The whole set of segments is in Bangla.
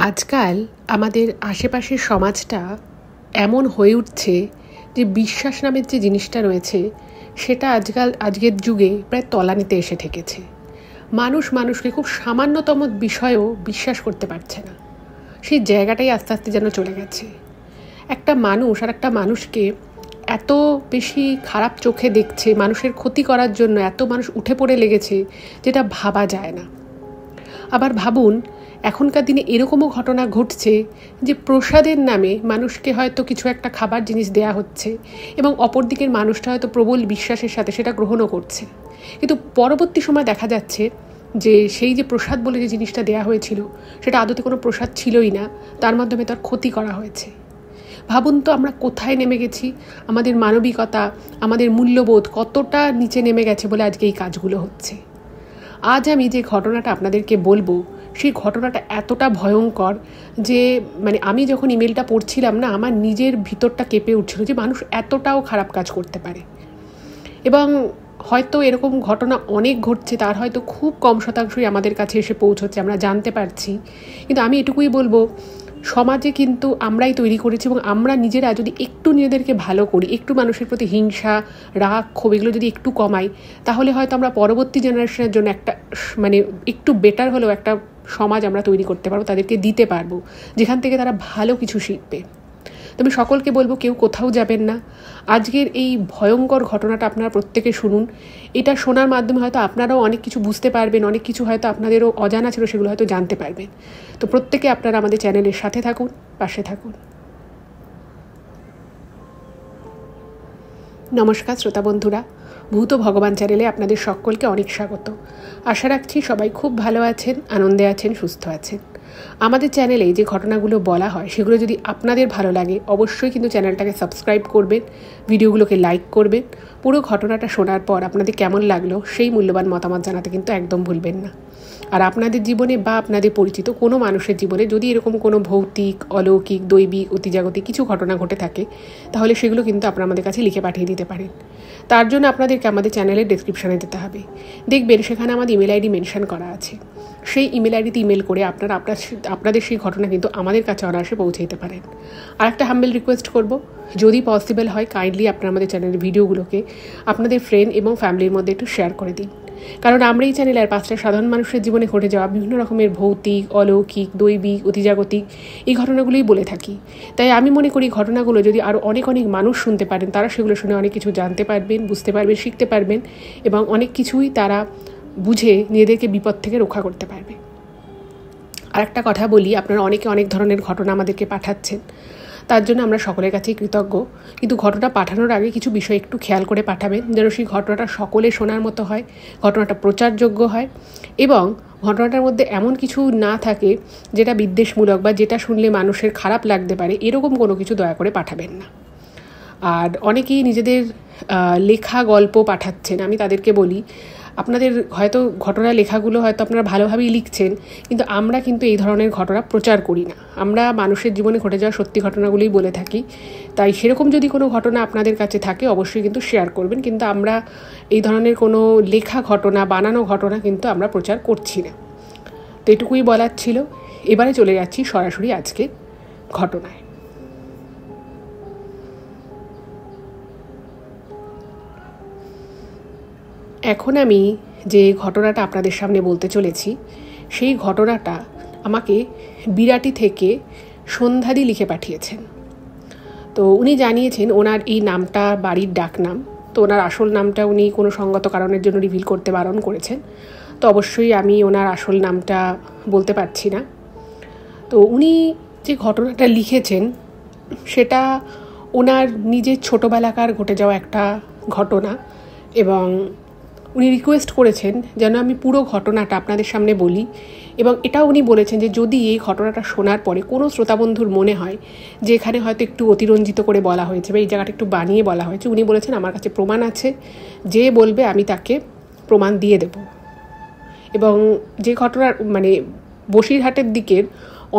আজকাল আমাদের আশেপাশের সমাজটা এমন হয়ে উঠছে যে বিশ্বাস নামের যে জিনিসটা রয়েছে সেটা আজকের যুগে প্রায় তলানিতে এসে ঠেকেছে। মানুষ মানুষকে খুব সামান্যতম বিষয়েও বিশ্বাস করতে পারছে না। সেই জায়গাটাই আস্তে আস্তে যেন চলে গেছে। একটা মানুষ আর একটা মানুষকে এত বেশি খারাপ চোখে দেখছে, মানুষের ক্ষতি করার জন্য এত মানুষ উঠে পড়ে লেগেছে যেটা ভাবা যায় না। আবার ভাবুন, এখনকার দিনে এরকমও ঘটনা ঘটছে যে প্রসাদের নামে মানুষকে হয়তো কিছু একটা খাবার জিনিস দেয়া হচ্ছে এবং অপর দিকের মানুষটা হয়তো প্রবল বিশ্বাসের সাথে সেটা গ্রহণও করছে, কিন্তু পরবর্তী সময় দেখা যাচ্ছে যে সেই যে প্রসাদ বলে যে জিনিসটা দেয়া হয়েছিল সেটা আদতে কোনো প্রসাদ ছিলই না, তার মাধ্যমে তার ক্ষতি করা হয়েছে। ভাবুন তো আমরা কোথায় নেমে গেছি, আমাদের মানবিকতা, আমাদের মূল্যবোধ কতটা নিচে নেমে গেছে বলে আজকে এই কাজগুলো হচ্ছে। আজ আমি যে ঘটনাটা আপনাদেরকে বলবো সেই ঘটনাটা এতটা ভয়ঙ্কর যে আমি যখন ইমেলটা পড়ছিলাম না, আমার নিজের ভিতরটা কেঁপে উঠছিল যে মানুষ এতটাও খারাপ কাজ করতে পারে। এবং হয়তো এরকম ঘটনা অনেক ঘটছে, তার হয়তো খুব কম শতাংশই আমাদের কাছে এসে পৌঁছচ্ছে, আমরা জানতে পারছি। কিন্তু আমি এটুকুই বলবো, সমাজে কিন্তু আমরাই তৈরি করেছি এবং আমরা নিজেরা যদি একটু নিজেদেরকে ভালো করি, একটু মানুষের প্রতি হিংসা, রাগ, ক্ষোভ এগুলো যদি একটু কমাই, তাহলে হয়তো আমরা পরবর্তী জেনারেশনের জন্য একটা একটু বেটার হলেও একটা সমাজ আমরা তৈরি করতে পারবো, তাদেরকে দিতে পারবো যেখান থেকে তারা ভালো কিছু শিখবে। তবে সকলকে বলবো, কেউ কোথাও যাবেন না। আজকের এই ভয়ঙ্কর ঘটনাটা আপনারা প্রত্যেকে শুনুন। এটা শোনার মাধ্যমে হয়তো আপনারাও অনেক কিছু বুঝতে পারবেন, অনেক কিছু হয়তো আপনাদেরও অজানা ছিল সেগুলো হয়তো জানতে পারবেন। তো প্রত্যেকে আপনারা আমাদের চ্যানেলের সাথে থাকুন, পাশে থাকুন। নমস্কার শ্রোতা বন্ধুরা, ভূত ভগবান চ্যানেলে আপনাদের সকলকে অনেক স্বাগত। আশা রাখছি সবাই খুব ভালো আছেন, আনন্দে আছেন, সুস্থ আছেন। আমাদের চ্যানেলে যে ঘটনাগুলো বলা হয় সেগুলো যদি আপনাদের ভালো লাগে অবশ্যই কিন্তু চ্যানেলটাকে সাবস্ক্রাইব করবেন, ভিডিওগুলোকে লাইক করবেন। পুরো ঘটনাটা শোনার পর আপনাদের কেমন লাগলো সেই মূল্যবান মতামত জানাতে কিন্তু একদম ভুলবেন না। আর আপনাদের জীবনে বা আপনাদের পরিচিত কোনো মানুষের জীবনে যদি এরকম কোনো ভৌতিক, অলৌকিক, দৈবিক, অতিজাগতিক কিছু ঘটনা ঘটে থাকে তাহলে সেগুলো কিন্তু আপনারা আমাদের কাছে লিখে পাঠিয়ে দিতে পারেন। তার জন্য আপনাদেরকে আমাদের চ্যানেলের ডেসক্রিপশানে যেতে হবে, দেখবেন সেখানে আমাদের ইমেল আইডি মেনশন করা আছে। সেই ইমেল আইডিতে ইমেল করে আপনাদের সেই ঘটনা কিন্তু আমাদের কাছে অনায়াসে পৌঁছে দিতে পারেন। আর একটা হাম্বেল রিকোয়েস্ট করব, যদি পসিবল হয় কাইন্ডলি আপনারা আমাদের চ্যানেলের ভিডিওগুলোকে আপনাদের ফ্রেন্ড এবং ফ্যামিলির মধ্যে একটু শেয়ার করে দিন। কারণ আমরা এই চ্যানেলে আর 5টা সাধারণ মানুষের জীবনে ঘটে যাওয়া বিভিন্ন রকমের ভৌতিক, অলৌকিক, দৈবিক, অতিজাগতিক এই ঘটনাগুলোই বলে থাকি। তাই আমি মনে করি ঘটনাগুলো যদি আরও অনেক মানুষ শুনতে পারেন, তারা সেগুলো শুনে অনেক কিছু জানতে পারবেন, বুঝতে পারবেন, শিখতে পারবেন এবং অনেক কিছুই তারা বুঝে নিজেদেরকে বিপদ থেকে রক্ষা করতে পারবে। আর একটা কথা বলি, আপনারা অনেকে অনেক ধরনের ঘটনা আমাদেরকে পাঠাচ্ছেন, তার জন্য আমরা সকলের কাছেই কৃতজ্ঞ। কিন্তু ঘটনা পাঠানোর আগে কিছু বিষয় একটু খেয়াল করে পাঠাবেন, যেন সেই ঘটনাটা সকলে শোনার মতো হয়, ঘটনাটা প্রচারযোগ্য হয় এবং ঘটনাটার মধ্যে এমন কিছু না থাকে যেটা বিদ্বেষমূলক বা যেটা শুনলে মানুষের খারাপ লাগতে পারে, এরকম কোনো কিছু দয়া করে পাঠাবেন না। আর অনেকেই নিজেদের লেখা গল্প পাঠাচ্ছেন, আমি তাদেরকে বলি, আপনাদের হয়তো ঘটনা লেখাগুলো হয়তো আপনারা ভালোভাবেই লিখছেন, কিন্তু আমরা কিন্তু এই ধরনের ঘটনা প্রচার করি না। আমরা মানুষের জীবনে ঘটে যাওয়া সত্যি ঘটনাগুলোই বলে থাকি। তাই সেরকম যদি কোনো ঘটনা আপনাদের কাছে থাকে অবশ্যই কিন্তু শেয়ার করবেন, কিন্তু আমরা এই ধরনের কোনো লেখা ঘটনা, বানানো ঘটনা কিন্তু আমরা প্রচার করছি না। তো এটুকুই বলার ছিল। এবারে চলে যাচ্ছি সরাসরি আজকে ঘটনায়। এখন আমি যে ঘটনাটা আপনাদের সামনে বলতে চলেছি সেই ঘটনাটা আমাকে বিরাটি থেকে সন্ধ্যাদি লিখে পাঠিয়েছেন। তো উনি জানিয়েছেন ওনার এই নামটা বাড়ির ডাক নাম, তো ওনার আসল নামটা উনি কোনো সঙ্গত কারণের জন্য রিভিল করতে বারণ করেছেন। তো অবশ্যই আমি ওনার আসল নামটা বলতে পারছি না। তো উনি যে ঘটনাটা লিখেছেন সেটা ওনার নিজের ছোটোবেলাকার ঘটে যাওয়া একটা ঘটনা এবং উনি রিকোয়েস্ট করেছেন যেন আমি পুরো ঘটনাটা আপনাদের সামনে বলি। এবং এটাও উনি বলেছেন যে যদি এই ঘটনাটা শোনার পরে কোনো শ্রোতাবন্ধুর মনে হয় যে এখানে হয়তো একটু অতিরঞ্জিত করে বলা হয়েছে বা এই জায়গাটা একটু বানিয়ে বলা হয়েছে, উনি বলেছেন আমার কাছে প্রমাণ আছে, যে বলবে আমি তাকে প্রমাণ দিয়ে দেব। এবং যে ঘটনার বসিরহাটের দিকের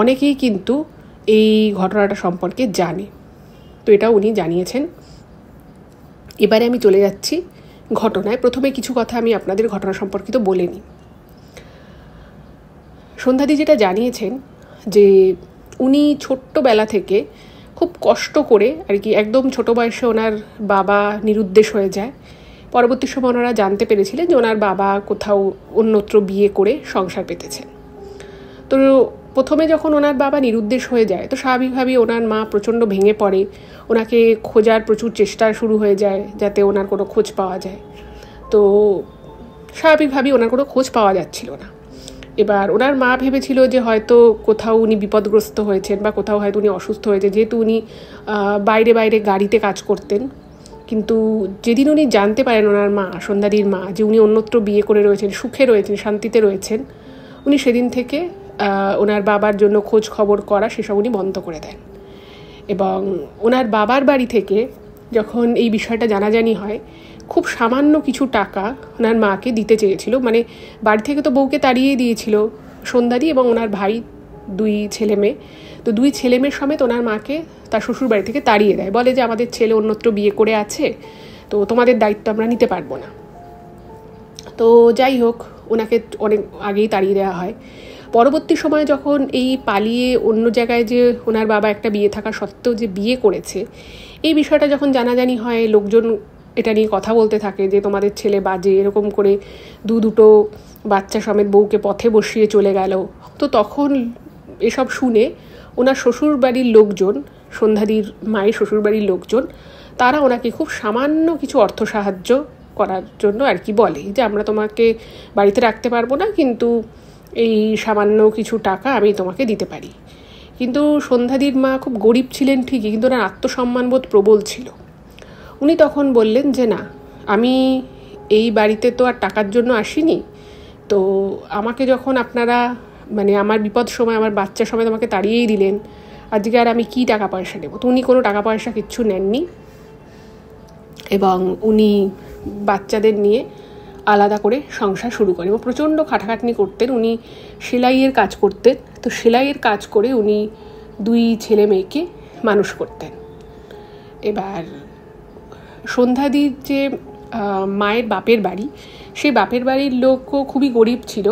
অনেকেই কিন্তু এই ঘটনাটা সম্পর্কে জানে, তো এটাও উনি জানিয়েছেন। এবারে আমি চলে যাচ্ছি ঘটনায়। প্রথমে কিছু কথা আমি আপনাদের ঘটনা সম্পর্কিত বলে নিই। সন্ধ্যাদি যেটা জানিয়েছেন, যে উনি ছোট্টবেলা থেকে খুব কষ্ট করে আর কি, একদম ছোটো বয়সে ওনার বাবা নিরুদ্দেশ হয়ে যায়। পরবর্তী সময় ওনারা জানতে পেরেছিলেন যে ওনার বাবা কোথাও অন্যত্র বিয়ে করে সংসার পেতেছেন। তো প্রথমে যখন ওনার বাবা নিরুদ্দেশ হয়ে যায় তো স্বাভাবিকভাবেই ওনার মা প্রচণ্ড ভেঙে পড়ে, ওনাকে খোঁজার প্রচুর চেষ্টা শুরু হয়ে যায় যাতে ওনার কোনো খোঁজ পাওয়া যায়। তো স্বাভাবিকভাবেই ওনার কোনো খোঁজ পাওয়া যাচ্ছিল না। এবার ওনার মা ভেবেছিল যে হয়তো কোথাও উনি বিপদগ্রস্ত হয়েছেন বা কোথাও হয়তো উনি অসুস্থ হয়েছে, যেহেতু উনি বাইরে বাইরে গাড়িতে কাজ করতেন। কিন্তু যেদিন উনি জানতে পারেন ওনার মা, সন্ধ্যাদির মা, যে উনি অন্যত্র বিয়ে করে রয়েছেন, সুখে রয়েছেন, শান্তিতে রয়েছেন, উনি সেদিন থেকে ওনার বাবার জন্য খোঁজ খবর করা সেসব উনি বন্ধ করে দেন। এবং ওনার বাবার বাড়ি থেকে যখন এই বিষয়টা জানাজানি হয়, খুব সামান্য কিছু টাকা ওনার মাকে দিতে চেয়েছিল। মানে বাড়ি থেকে তো বউকে তাড়িয়ে দিয়েছিল সন্ধ্যাদি এবং ওনার ভাই, 2 ছেলে মেয়ে। তো 2 ছেলে মেয়ের সমেত ওনার মাকে তার শ্বশুর বাড়ি থেকে তাড়িয়ে দেয়, বলে যে আমাদের ছেলে অন্যত্র বিয়ে করে আছে, তো তোমাদের দায়িত্ব আমরা নিতে পারবো না। তো যাই হোক, ওনাকে অনেক আগেই তাড়িয়ে দেওয়া হয়। পরবর্তী সময়ে যখন এই পালিয়ে অন্য জায়গায় যে ওনার বাবা একটা বিয়ে থাকা সত্ত্বেও যে বিয়ে করেছে, এই বিষয়টা যখন জানাজানি হয়, লোকজন এটা নিয়ে কথা বলতে থাকে যে তোমাদের ছেলে বাজে, এরকম করে দুটো বাচ্চা সমেত বউকে পথে বসিয়ে চলে গেল। তো তখন এসব শুনে ওনার শ্বশুর বাড়ির লোকজন, সন্ধ্যাদির মায়ের শ্বশুর বাড়ির লোকজন, তারা ওনাকে খুব সামান্য কিছু অর্থ সাহায্য করার জন্য আর কি বলে যে আমরা তোমাকে বাড়িতে রাখতে পারবো না, কিন্তু এই সামান্য কিছু টাকা আমি তোমাকে দিতে পারি। কিন্তু সন্ধ্যাদির মা খুব গরিব ছিলেন ঠিকই, কিন্তু ওনার আত্মসম্মানবোধ প্রবল ছিল। উনি তখন বললেন যে না, আমি এই বাড়িতে তো আর টাকার জন্য আসিনি, তো আমাকে যখন আপনারা মানে আমার বিপদ সময় আমার বাচ্চার সময় আমাকে তাড়িয়েই দিলেন, আজকে আর আমি কি টাকা পয়সা নেব। তো উনি কোনো টাকা পয়সা কিচ্ছু নেননি এবং উনি বাচ্চাদের নিয়ে আলাদা করে সংসার শুরু করেন এবং প্রচণ্ড খাটাখাটনি করতেন। উনি সেলাইয়ের কাজ করতেন, তো সেলাইয়ের কাজ করে উনি 2 ছেলে মেয়েকে মানুষ করতেন। এবার সন্ধ্যাদির যে মায়ের বাপের বাড়ি, সেই বাপের বাড়ির লোকও খুবই গরিব ছিল,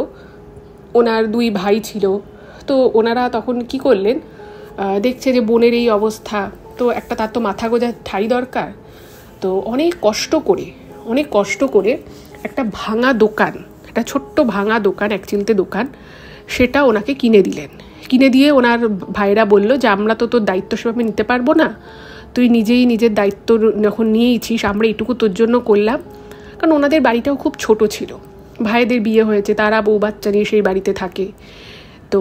ওনার 2 ভাই ছিল। তো ওনারা তখন কি করলেন, দেখছে যে বোনের এই অবস্থা, তো একটা তার তো মাথা গোঁজার ঠাঁই দরকার। তো অনেক কষ্ট করে একটা ভাঙা দোকান, একটা ছোট্ট ভাঙা দোকান, একচিলতে দোকান, সেটা ওনাকে কিনে দিলেন। কিনে দিয়ে ওনার ভাইরা বলল যে আমরা তো তোর দায়িত্ব সেভাবে নিতে পারবো না, তুই নিজেই নিজের দায়িত্ব যখন নিয়েইছিস, আমরা এটুকু তোর জন্য করলাম। কারণ ওনাদের বাড়িটাও খুব ছোট ছিল, ভাইদের বিয়ে হয়েছে, তারা বউ বাচ্চা নিয়ে সেই বাড়িতে থাকে। তো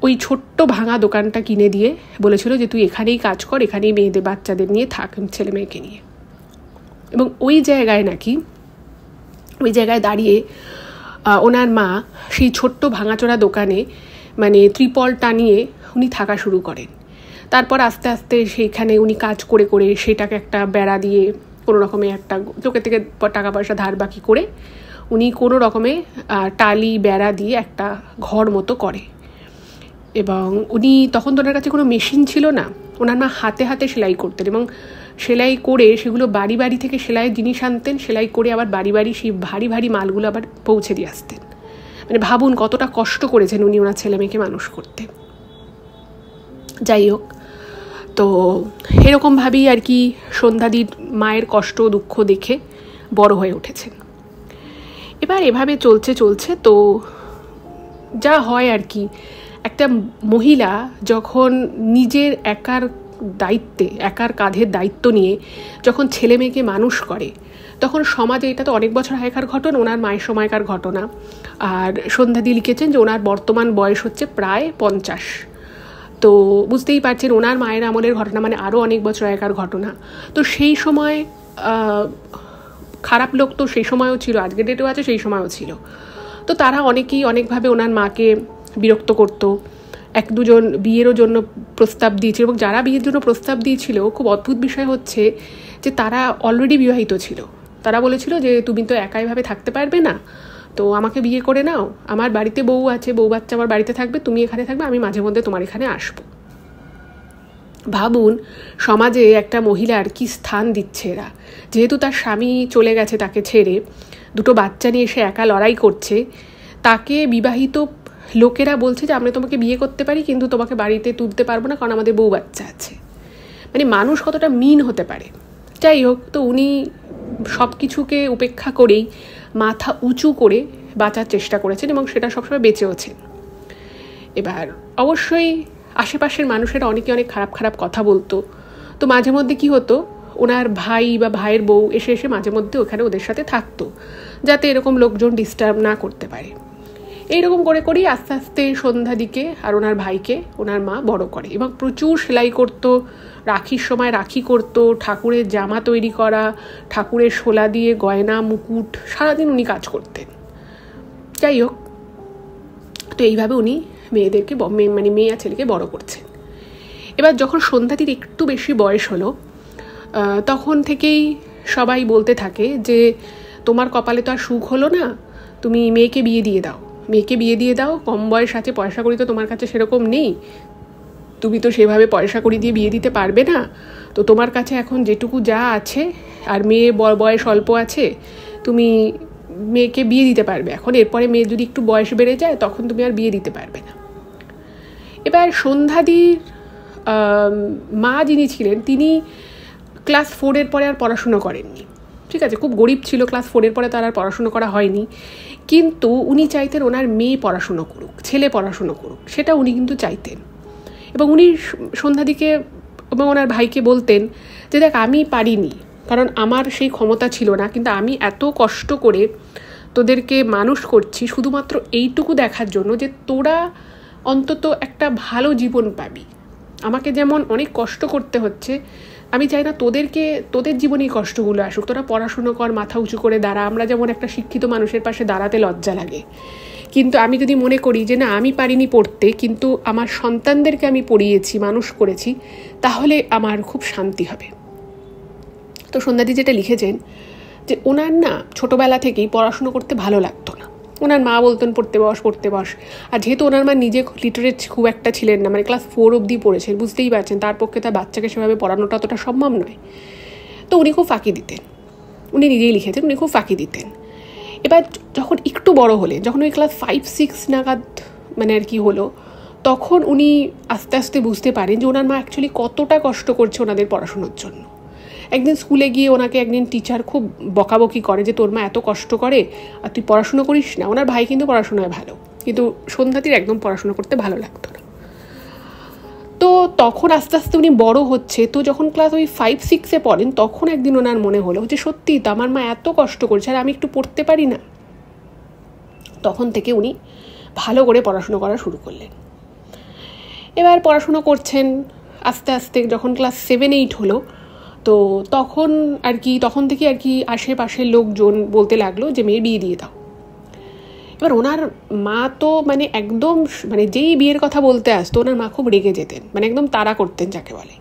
ওই ছোট্ট ভাঙা দোকানটা কিনে দিয়ে বলেছিল যে তুই এখানেই কাজ কর, এখানেই মেয়েদের বাচ্চাদের নিয়ে থাক, ছেলে মেয়েকে নিয়ে। এবং ওই জায়গায় দাঁড়িয়ে ওনার মা সেই ছোট্ট ভাঙাচোরা দোকানে মানে ত্রিপল টানিয়ে উনি থাকা শুরু করেন। তারপর আস্তে আস্তে সেইখানে উনি কাজ করে করে সেটাকে একটা বেড়া দিয়ে কোনো রকমে একটা লোকের থেকে টাকা পয়সা ধার বাকি করে উনি কোনো রকমে টালি বেড়া দিয়ে একটা ঘর মতো করে। এবং উনি তখন তো ওনার কাছে কোনো মেশিন ছিল না, ওনার মা হাতে হাতে সেলাই করতেন এবং সেলাই করে সেগুলো বাড়ি বাড়ি থেকে সেলাইয়ের জিনিস আনতেন, সেলাই করে আবার বাড়ি বাড়ি সেই ভারী ভারী মালগুলো আবার পৌঁছে দিয়ে আসতেন। মানে ভাবুন কতটা কষ্ট করেছেন উনি ওনার ছেলে মেয়েকে মানুষ করতে। যাই হোক, তো এরকমভাবেই আর কি সন্ধ্যাদির মায়ের কষ্ট দুঃখ দেখে বড় হয়ে উঠেছেন। এবার এভাবে চলছে তো যা হয় আর কি, একটা মহিলা যখন নিজের একার কাঁধের দায়িত্ব নিয়ে যখন ছেলে মেয়েকে মানুষ করে, তখন সমাজে, এটা তো অনেক বছর আগেকার ঘটনা, ওনার মায়ের সময়কার ঘটনা। আর সন্ধ্যাদি লিখেছেন যে ওনার বর্তমান বয়স হচ্ছে প্রায় 50। তো বুঝতেই পারছেন ওনার মায়ের আমলের ঘটনা, মানে আরও অনেক বছর আগেকার ঘটনা। তো সেই সময় খারাপ লোক তো সেই সময়ও ছিল, আজকের ডেটেও আছে, সেই সময়ও ছিল। তো তারা অনেকেই অনেকভাবে ওনার মাকে বিরক্ত করতো। 1-2 বিয়েরও জন্য প্রস্তাব দিয়েছিল এবং যারা বিয়ের জন্য প্রস্তাব দিয়েছিল, খুব অদ্ভুত বিষয় হচ্ছে যে তারা অলরেডি বিবাহিত ছিল। তারা বলেছিল যে তুমি তো একাইভাবে থাকতে পারবে না, তো আমাকে বিয়ে করে নাও, আমার বাড়িতে বউ আছে, বউ বাচ্চা আমার বাড়িতে থাকবে, তুমি এখানে থাকবে, আমি মাঝে মধ্যে তোমার এখানে আসবো। ভাবুন সমাজে একটা মহিলার কি স্থান দিচ্ছে এরা। যেহেতু তার স্বামী চলে গেছে তাকে ছেড়ে, 2 বাচ্চা নিয়ে এসে একা লড়াই করছে, তাকে বিবাহিত লোকেরা বলছে যে আমরা তোমাকে বিয়ে করতে পারি, কিন্তু তোমাকে বাড়িতে তুলতে পারবো না, কারণ আমাদের বউ বাচ্চা আছে। মানে মানুষ কতটা মিন হতে পারে। যাই হোক, তো উনি সব কিছুকে উপেক্ষা করেই মাথা উঁচু করে বাঁচার চেষ্টা করেছেন এবং সেটা সবসময় বেঁচেওছেন। এবার অবশ্যই আশেপাশের মানুষেরা অনেকে অনেক খারাপ খারাপ কথা বলতো। তো মাঝে মধ্যে কি হতো, ওনার ভাই বা ভাইয়ের বউ এসে এসে মাঝে মধ্যে ওখানে ওদের সাথে থাকতো, যাতে এরকম লোকজন ডিস্টার্ব না করতে পারে। এইরকম করে করেই আস্তে আস্তে সন্ধ্যাদিকে আর ওনার ভাইকে ওনার মা বড় করে এবং প্রচুর সেলাই করতো, রাখির সময় রাখি করতো, ঠাকুরের জামা তৈরি করা, ঠাকুরের শোলা দিয়ে গয়না মুকুট, সারাদিন উনি কাজ করতেন। যাই হোক, তো এইভাবে উনি মেয়েদেরকে মানে মেয়ে আর ছেলেকে বড় করছেন। এবার যখন সন্ধ্যাদির একটু বেশি বয়স হলো, তখন থেকেই সবাই বলতে থাকে যে তোমার কপালে তো আর সুখ হলো না, তুমি মেয়েকে বিয়ে দিয়ে দাও, মেয়েকে বিয়ে দিয়ে দাও, কম বয়স আছে, পয়সা কড়ি তো তোমার কাছে সেরকম নেই, তুমি তো সেভাবে পয়সা কড়ি দিয়ে বিয়ে দিতে পারবে না, তো তোমার কাছে এখন যেটুকু যা আছে, আর মেয়ে বয়স অল্প আছে, তুমি মেয়েকে বিয়ে দিতে পারবে এখন, এরপরে মেয়ে যদি একটু বয়স বেড়ে যায় তখন তুমি আর বিয়ে দিতে পারবে না। এবার সন্ধ্যাদির মা যিনি ছিলেন তিনি ক্লাস 4 পরে আর পড়াশুনো করেননি, ঠিক আছে, খুব গরিব ছিল, ক্লাস 4 পরে তার আর পড়াশুনো করা হয়নি, কিন্তু উনি চাইতেন ওনার মেয়ে পড়াশুনো করুক, ছেলে পড়াশুনো করুক, সেটা উনি কিন্তু চাইতেন। এবং উনি সন্ধ্যাদিকে এবং ওনার ভাইকে বলতেন যে দেখ, আমি পারিনি, কারণ আমার সেই ক্ষমতা ছিল না, কিন্তু আমি এত কষ্ট করে তোদেরকে মানুষ করছি শুধুমাত্র এইটুকু দেখার জন্য যে তোরা অন্তত একটা ভালো জীবন পাবি। আমাকে যেমন অনেক কষ্ট করতে হচ্ছে, আমি চাই না তোদের জীবনে এই কষ্টগুলো আসুক, তোরা পড়াশুনো কর, মাথা উঁচু করে দাঁড়া। আমরা যেমন একটা শিক্ষিত মানুষের পাশে দাঁড়াতে লজ্জা লাগে, কিন্তু আমি যদি মনে করি যে না, আমি পারিনি পড়তে, কিন্তু আমার সন্তানদেরকে আমি পড়িয়েছি, মানুষ করেছি, তাহলে আমার খুব শান্তি হবে। তো সন্ধ্যাদি যেটা লিখেছেন যে ওনার না ছোটোবেলা থেকেই পড়াশুনো করতে ভালো লাগতো না, ওনার মা বলতেন পড়তে বস, আর যেহেতু ওনার মা নিজে লিটারেট খুব একটা ছিলেন না, মানে ক্লাস 4 অবধি পড়েছেন, বুঝতেই পারছেন তার পক্ষে তার বাচ্চাকে সেভাবে পড়ানোটা অতটা সম্ভব নয়, তো উনি খুব ফাঁকি দিতেন, উনি নিজেই লিখেছেন উনি খুব ফাঁকি দিতেন। এবার যখন একটু বড় হলেন, যখন ওই ক্লাস 5-6 নাগাদ মানে আর কি হলো, তখন উনি আস্তে আস্তে বুঝতে পারেন যে ওনার মা অ্যাকচুয়ালি কতটা কষ্ট করছে ওনাদের পড়াশোনার জন্য। একদিন স্কুলে গিয়ে ওনাকে একদিন টিচার খুব বকাবকি করে যে তোর মা এত কষ্ট করে আর তুই পড়াশুনো করিস না। ওনার ভাই কিন্তু পড়াশোনায় ভালো, কিন্তু সন্ধ্যাদির একদম পড়াশুনো করতে ভালো লাগতো না। তো তখন আস্তে আস্তে উনি বড় হচ্ছে, তো যখন ক্লাস ওই 5-6 পড়েন, তখন একদিন ওনার মনে হলো যে সত্যি তো আমার মা এত কষ্ট করছে আর আমি একটু পড়তে পারি না। তখন থেকে উনি ভালো করে পড়াশুনো করা শুরু করলেন। এবার পড়াশুনো করছেন আস্তে আস্তে, যখন ক্লাস 7-8 হলো, তো তখন থেকে আর কি আশেপাশের লোকজন বলতে লাগলো যে মেয়ের বিয়ে দিয়ে দাও। এবার ওনার মা তো মানে একদম মানে যেই বিয়ের কথা বলতে আসতো ওনার মা খুব রেগে যেতেন, মানে একদম তাড়া করতেন যাকে বলে,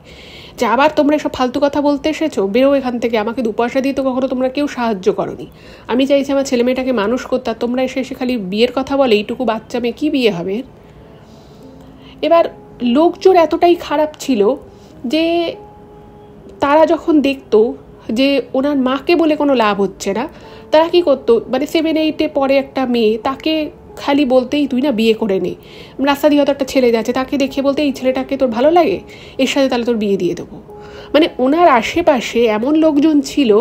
যে আবার তোমরা এসব ফালতু কথা বলতে এসেছো, বেরো এখান থেকে, আমাকে 2 পয়সা দিয়ে তো কখনো তোমরা কেউ সাহায্য করোনি, আমি চাইছি আমার ছেলে মেয়েটাকে মানুষ করতে, আর তোমরা এসে এসে খালি বিয়ের কথা বলে, এইটুকু বাচ্চা মেয়ে কী বিয়ে হবে। এবার লোকজন এতটাই খারাপ ছিল যে তারা যখন দেখতো যে ওনার মাকে বলে কোনো লাভ হচ্ছে না, তারা কী করতো, মানে 7-8 পরে একটা মেয়ে, তাকে খালি বলতেই তুই না বিয়ে করে নে, রাস্তা দিয়ে হয়তো একটা ছেলে যাচ্ছে, তাকে দেখে বলতে এই ছেলেটাকে তোর ভালো লাগে, এর সাথে তাহলে তোর বিয়ে দিয়ে দেবো। মানে ওনার আশেপাশে এমন লোকজন ছিল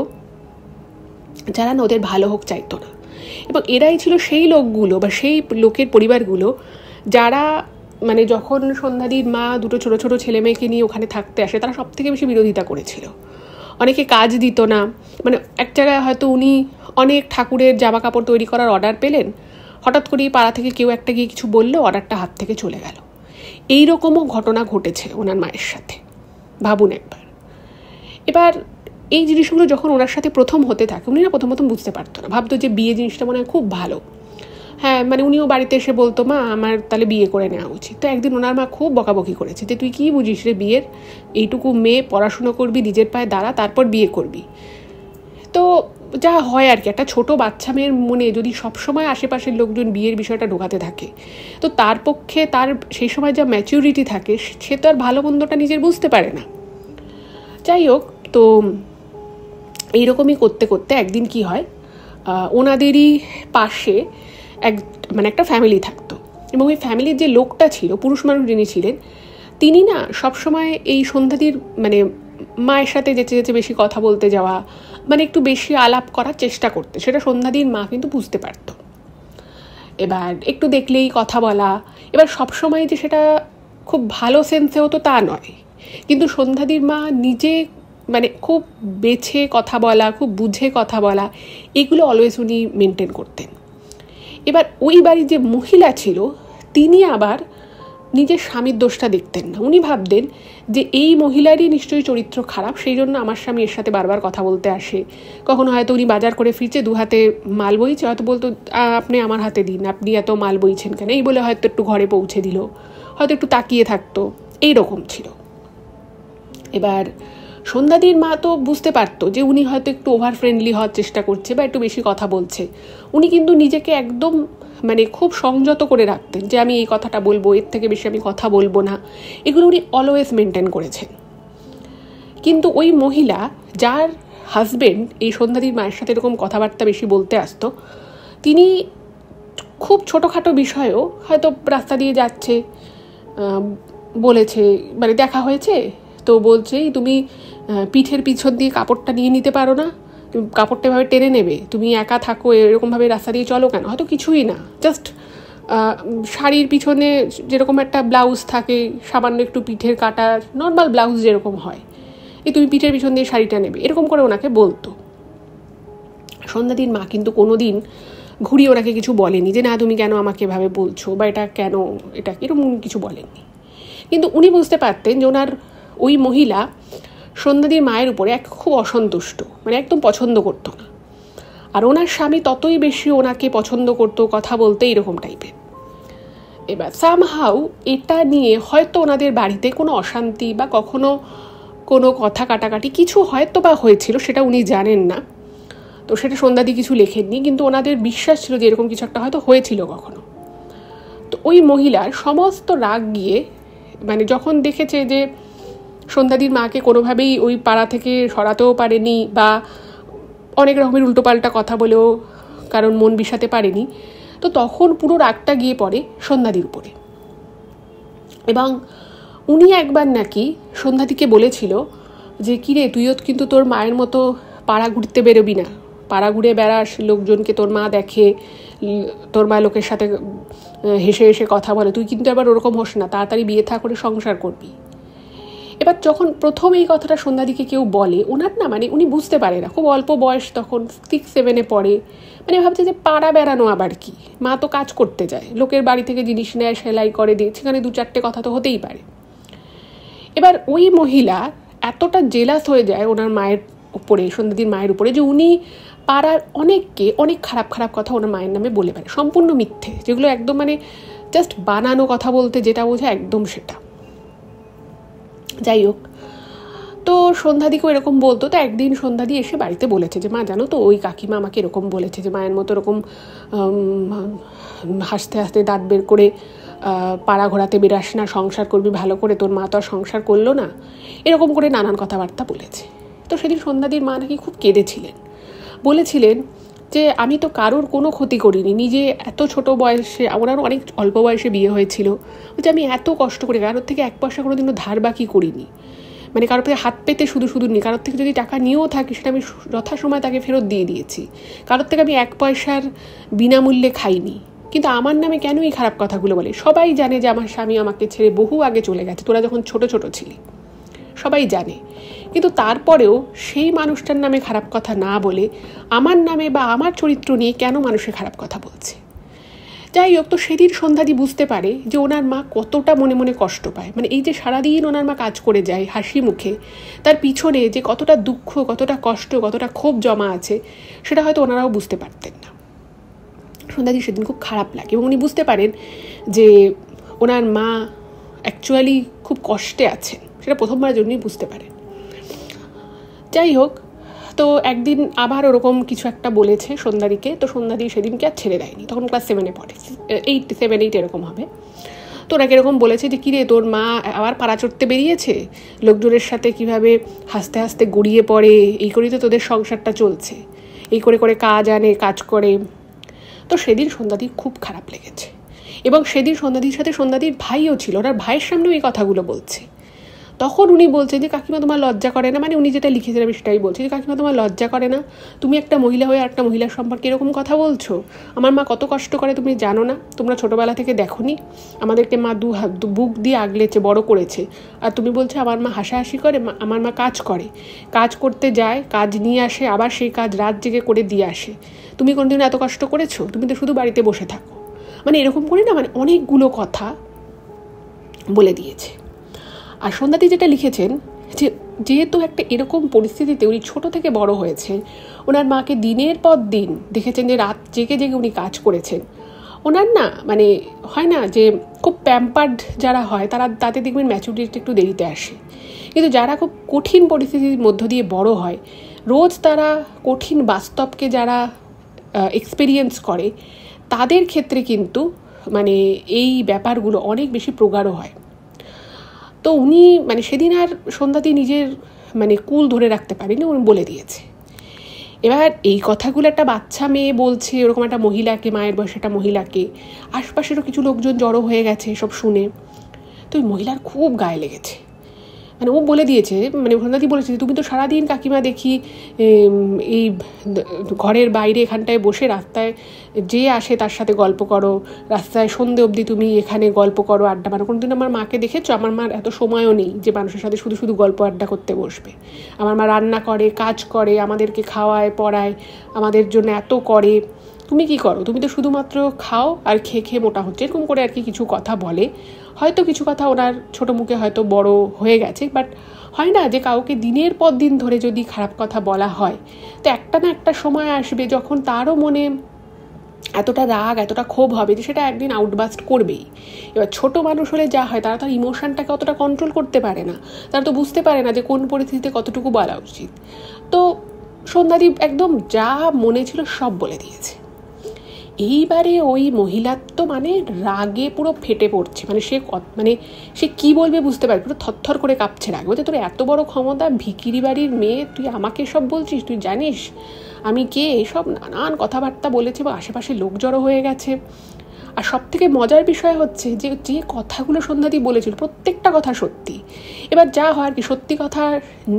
যারা না ওদের ভালো হোক চাইতো না, এবং এরাই ছিল সেই লোকগুলো বা সেই লোকের পরিবারগুলো যারা মানে যখন সন্ধ্যাদির মা 2 ছোট ছোট ছেলে মেয়েকে নিয়ে ওখানে থাকতে আসে, তারা সব থেকে বেশি বিরোধিতা করেছিল। অনেকে কাজ দিত না, মানে এক জায়গায় হয়তো উনি অনেক ঠাকুরের জামা কাপড় তৈরি করার অর্ডার পেলেন, হঠাৎ করেই পাড়া থেকে কেউ একটা গিয়ে কিছু বললো, অর্ডারটা হাত থেকে চলে গেল। এইরকমও ঘটনা ঘটেছে ওনার মায়ের সাথে, ভাবুন একবার। এবার এই জিনিসগুলো যখন ওনার সাথে প্রথম হতে থাকে, উনি না প্রথম বুঝতে পারতো না, ভাবতো যে বিয়ে জিনিসটা মনে হয় খুব ভালো। হ্যাঁ, মানে উনিও বাড়িতে এসে বলতো মা আমার তাহলে বিয়ে করে নেওয়া উচিত। তো একদিন ওনার মা খুব বকাবকি করেছে যে তুই কী বুঝিস রে বিয়ের, এইটুকু মেয়ে পড়াশুনো করবি, নিজের পায়ে দাঁড়া, তারপর বিয়ে করবি। তো যা হয় আর কি, একটা ছোট বাচ্চা মেয়ের মনে যদি সবসময় আশেপাশের লোকজন বিয়ের বিষয়টা ঢোকাতে থাকে, তো তার পক্ষে তার সেই সময় যা ম্যাচিউরিটি থাকে, সে তো আর ভালো মন্দটা নিজের বুঝতে পারে না। যাই হোক, তো এইরকমই করতে করতে একদিন কি হয়, ওনাদেরই পাশে একটা ফ্যামিলি থাকতো। এবং ওই ফ্যামিলির যে লোকটা ছিল, পুরুষ মানুষ যিনি ছিলেন, তিনি না সবসময় এই সন্ধ্যাদির মানে মায়ের সাথে যেতে যেতে বেশি কথা বলতে যাওয়া, মানে একটু বেশি আলাপ করার চেষ্টা করতে, সেটা সন্ধ্যাদির মা কিন্তু বুঝতে পারত। এবার একটু দেখলেই কথা বলা, এবার সবসময় যে সেটা খুব ভালো সেন্সে হতো তা নয়, কিন্তু সন্ধ্যাদির মা নিজে মানে খুব বেছে কথা বলা, খুব বুঝে কথা বলা, এগুলো অলওয়েজ উনি মেনটেন করতেন। এবার ওই বাড়ির যে মহিলা ছিল তিনি আবার নিজের স্বামীর দোষটা দেখতেন না। উনি ভাবতেন যে এই মহিলারই নিশ্চয়ই চরিত্র খারাপ, সেই জন্য আমার স্বামী এর সাথে বারবার কথা বলতে আসে। কখনো হয়তো উনি বাজার করে ফিরছে, 2 হাতে মাল বইছে, হয়তো বলতো আপনি আমার হাতে দিন, আপনি এত মাল বইছেন কেন, এই বলে হয়তো একটু ঘরে পৌঁছে দিল, হয়তো একটু তাকিয়ে থাকতো, এইরকম ছিল। এবার সন্ধ্যাদির মা তো বুঝতে পারতো যে উনি হয়তো একটু ওভার ফ্রেন্ডলি হওয়ার চেষ্টা করছে বা একটু বেশি কথা বলছে। উনি কিন্তু নিজেকে একদম মানে খুব সংযত করে রাখতেন যে আমি এই কথাটা বলবো, এর থেকে বেশি আমি কথা বলবো না, এগুলো উনি অলওয়েজ মেনটেন করেছেন। কিন্তু ওই মহিলা যার হাজবেন্ড এই সন্ধ্যাদির মায়ের সাথে এরকম কথাবার্তা বেশি বলতে আসতো, তিনি খুব ছোটোখাটো বিষয়েও হয়তো রাস্তা দিয়ে যাচ্ছে, বলেছে মানে দেখা হয়েছে তো বলছে তুমি পিঠের পিছন দিয়ে কাপড়টা নিয়ে নিতে পারো না, তুমি কাপড়টা এভাবে টেনে নেবে, তুমি একা থাকো এরকমভাবে রাস্তা দিয়ে চলো কেন, হয়তো কিছুই না, জাস্ট শাড়ির পিছনে যেরকম একটা ব্লাউজ থাকে, সামান্য একটু পিঠের কাটা নর্মাল ব্লাউজ যেরকম হয়, এই তুমি পিঠের পিছন দিয়ে শাড়িটা নেবে, এরকম করে ওনাকে বলতো। সন্ধ্যাদির মা কিন্তু কোনো দিন ঘুরিয়ে ওনাকে কিছু বলেনি যে না তুমি কেন আমাকে এভাবে বলছো বা এটা কেন, এটা এরকম কিছু বলেননি। কিন্তু উনি বুঝতে পারতেন যে ওনার ওই মহিলা সন্ধ্যাদির মায়ের উপরে খুব অসন্তুষ্ট, মানে একদম পছন্দ করতো না, আর ওনার স্বামী ততই বেশি ওনাকে পছন্দ করতো, কথা বলতে এইরকম টাইপের। এবার সামহাউ এটা নিয়ে হয়তো ওনাদের বাড়িতে কোনো অশান্তি বা কখনো কোনো কথা কাটাকাটি কিছু হয়তো বা হয়েছিল, সেটা উনি জানেন না, তো সেটা সন্ধ্যাদি কিছু লেখেননি, কিন্তু ওনাদের বিশ্বাস ছিল যে এরকম কিছু একটা হয়তো হয়েছিল কখনো। তো ওই মহিলার সমস্ত রাগ গিয়ে মানে যখন দেখেছে যে সন্ধ্যাদির মাকে কোনোভাবেই ওই পাড়া থেকে সরাতেও পারেনি বা অনেক রকমের উল্টোপাল্টা কথা বলেও কারণ মন বিষাতে পারেনি, তো তখন পুরো রাগটা গিয়ে পড়ে সন্ধ্যাদির উপরে। এবং উনি একবার নাকি সন্ধ্যাদিকে বলেছিল যে কিরে তুইও কিন্তু তোর মায়ের মতো পাড়া ঘুরতে বেরোবি না, পাড়া ঘুরে বেড়াস, লোকজনকে তোর মা দেখে, তোর মা লোকের সাথে হেসে হেসে কথা বলে, তুই কিন্তু আবার ওরকম হোস না, তাড়াতাড়ি বিয়ে থা করে সংসার করবি। এবার যখন প্রথম এই কথাটা সন্ধ্যাদিকে কেউ বলে, ওনার না মানে উনি বুঝতে পারে না, খুব অল্প বয়স, তখন 6-7 পড়ে, মানে ভাবছে যে পাড়া বেড়ানো আবার কি, মা তো কাজ করতে যায়, লোকের বাড়ি থেকে জিনিস নেয়, সেলাই করে দিয়ে, সেখানে 2-4টে কথা তো হতেই পারে। এবার ওই মহিলা এতটা জেলাস হয়ে যায় ওনার মায়ের উপরে, সন্ধ্যাদির মায়ের উপরে, যে উনি পাড়ার অনেককে অনেক খারাপ খারাপ কথা ওনার মায়ের নামে বলে পারে, সম্পূর্ণ মিথ্যে, যেগুলো একদম মানে জাস্ট বানানো কথা বলতে যেটা বোঝায় একদম সেটা। যাই হোক, তো সন্ধ্যাদিকেও এরকম বলতো। তো একদিন সন্ধ্যাদি এসে বাড়িতে বলেছে যে মা জানো তো ওই কাকিমা আমাকে এরকম বলেছে যে মায়ের মতো এরকম হাসতে হাসতে দাঁত বের করে পাড়া ঘোরাতে বেরাস না, সংসার করবি ভালো করে, তোর মা তো আর সংসার করলো না, এরকম করে নানান কথাবার্তা বলেছে। তো সেদিন সন্ধ্যাদির মা নাকি খুব কেঁদেছিলেন, বলেছিলেন যে আমি তো কারোর কোনো ক্ষতি করিনি, নিজে এত ছোট বয়সে, ওনারও অনেক অল্প বয়সে বিয়ে হয়েছিল, যে আমি এত কষ্ট করে কারোর থেকে 1 পয়সা কোনো দিনও ধার বাকি করিনি, মানে কারোর থেকে হাত পেতে শুধু শুধু নি, কারোর থেকে যদি টাকা নিয়েও থাকি সেটা আমি যথাসময় তাকে ফেরত দিয়ে দিয়েছি, কারোর থেকে আমি 1 পয়সার বিনামূল্যে খাইনি, কিন্তু আমার নামে কেনই খারাপ কথাগুলো বলে? সবাই জানে যে আমার স্বামী আমাকে ছেড়ে বহু আগে চলে গেছে, তোরা যখন ছোট ছোট ছিলি, সবাই জানে, কিন্তু তারপরেও সেই মানুষটার নামে খারাপ কথা না বলে আমার নামে বা আমার চরিত্র নিয়ে কেন মানুষের খারাপ কথা বলছে? যাই হোক, তো সেদিন সন্ধ্যাদি বুঝতে পারে যে ওনার মা কতটা মনে মনে কষ্ট পায়, মানে এই যে সারাদিন ওনার মা কাজ করে যায় হাসি মুখে, তার পিছনে যে কতটা দুঃখ, কতটা কষ্ট, কতটা ক্ষোভ জমা আছে, সেটা হয়তো ওনারাও বুঝতে পারতেন না। সন্ধ্যাদি সেদিন খুব খারাপ লাগে এবং উনি বুঝতে পারেন যে ওনার মা অ্যাকচুয়ালি খুব কষ্টে আছেন, সেটা প্রথমবারের জন্যই বুঝতে পারেন। যাই হোক, তো একদিন আবার ওরকম কিছু একটা বলেছে সন্ধ্যাদিকে, তো সন্ধ্যাদি সেদিনকে আর ছেড়ে দেয়নি, তখন ক্লাস 7 পড়ে, 7-8 এরকম হবে। তো ওরা এরকম বলেছে যে কিরে তোর মা আবার পাড়া চড়তে বেরিয়েছে, লোকজনের সাথে কিভাবে হাসতে হাসতে গড়িয়ে পড়ে, এই করেই তো তোদের সংসারটা চলছে, এই করে করে কাজ আনে, কাজ করে। তো সেদিন সন্ধ্যাদির খুব খারাপ লেগেছে এবং সেদিন সন্ধ্যাদির সাথে সন্ধ্যাদির ভাইও ছিল, ওনার ভাইয়ের সামনেও এই কথাগুলো বলছে। তখন উনি বলছেন যে কাকিমা তোমার লজ্জা করে না, মানে উনি যেটা লিখেছেন আমি সেটাই বলছি, যে কাকিমা তোমার লজ্জা করে না, তুমি একটা মহিলা হয়ে একটা মহিলার সম্পর্কে এরকম কথা বলছো? আমার মা কত কষ্ট করে তুমি জানো না? তোমরা ছোটোবেলা থেকে দেখোনি? আমাদেরকে মা বুক দিয়ে আগলেছে, বড় করেছে, আর তুমি বলছো আমার মা হাসাহাসি করে? আমার মা কাজ করে, কাজ করতে যায়, কাজ নিয়ে আসে, আবার সেই কাজ রাত জেগে করে দিয়ে আসে। তুমি কোনোদিন এত কষ্ট করেছো? তুমি তো শুধু বাড়িতে বসে থাকো। মানে এরকম করে না, মানে অনেকগুলো কথা বলে দিয়েছে। আর সন্ধ্যাদি যেটা লিখেছেন, যে যেহেতু একটা এরকম পরিস্থিতিতে উনি ছোট থেকে বড় হয়েছে, ওনার মাকে দিনের পর দিন দেখেছেন যে রাত জেগে জেগে উনি কাজ করেছেন। ওনার না মানে হয় না যে খুব প্যাম্পার্ড যারা হয় তারা, তাতে দেখবেন ম্যাচুরিটি একটু দেরিতে আসে, কিন্তু যারা খুব কঠিন পরিস্থিতির মধ্য দিয়ে বড় হয়, রোজ তারা কঠিন বাস্তবকে যারা এক্সপেরিয়েন্স করে, তাদের ক্ষেত্রে কিন্তু মানে এই ব্যাপারগুলো অনেক বেশি প্রগাঢ় হয়। তো উনি মানে সেদিন আর সন্ধ্যাদি নিজের মানে কুল ধরে রাখতে পারেনি, উনি বলে দিয়েছে। এবার এই কথাগুলো একটা বাচ্চা মেয়ে বলছে, ওরকম একটা মহিলাকে, মায়ের বয়সে একটা মহিলাকে, আশপাশেরও কিছু লোকজন জড়ো হয়ে গেছে এসব শুনে। তো ওই মহিলার খুব গায়ে লেগেছে। মানে ও বলে দিয়েছে, মানে সন্ধ্যাদি বলেছে, তুমি তো সারাদিন কাকিমা দেখি এই ঘরের বাইরে এখানটায় বসে রাস্তায় যে আসে তার সাথে গল্প করো, রাস্তায় সন্ধে অবধি তুমি এখানে গল্প করো, আড্ডা মারো। কোনোদিন আমার মাকে দেখেছো? আমার মার এত সময়ও নেই যে মানুষের সাথে শুধু শুধু গল্প আড্ডা করতে বসবে। আমার মা রান্না করে, কাজ করে, আমাদেরকে খাওয়ায়, পড়ায়, আমাদের জন্য এত করে। তুমি কি করো? তুমি তো শুধুমাত্র খাও আর খেয়ে খেয়ে মোটা হচ্ছে, এরকম করে আর কি কিছু কথা বলে। হয়তো কিছু কথা ওনার ছোটো মুখে হয়তো বড় হয়ে গেছে, বাট হয় না যে কাউকে দিনের পর দিন ধরে যদি খারাপ কথা বলা হয়, তো একটা না একটা সময় আসবে যখন তারও মনে এতটা রাগ, এতটা ক্ষোভ হবে যে সেটা একদিন আউটবাস্ট করবেই। এবার ছোট মানুষ হলে যা হয়, তারা তার ইমোশনটাকে অতটা কন্ট্রোল করতে পারে না, তারা তো বুঝতে পারে না যে কোন পরিস্থিতিতে কতটুকু বলা উচিত। তো সন্ধ্যাদি একদম যা মনে ছিল সব বলে দিয়েছে। এইবারে ওই মহিলার তো মানে রাগে পুরো ফেটে পড়ছে, মানে সে কি বলবে বুঝতে পারে, পুরো থরথর করে কাঁপছে রাগ। বলতে তোর এত বড় ক্ষমতা, ভিখিরি বাড়ির মেয়ে, তুই আমাকে সব বলছিস? তুই জানিস আমি কে? এসব নানান কথাবার্তা বলেছে, বা আশেপাশে লোক জড়ো হয়ে গেছে। আর সব থেকে মজার বিষয় হচ্ছে যে যে কথাগুলো সন্ধ্যাদি বলেছিল প্রত্যেকটা কথা সত্যি। এবার যা হয় আর কি, সত্যি কথা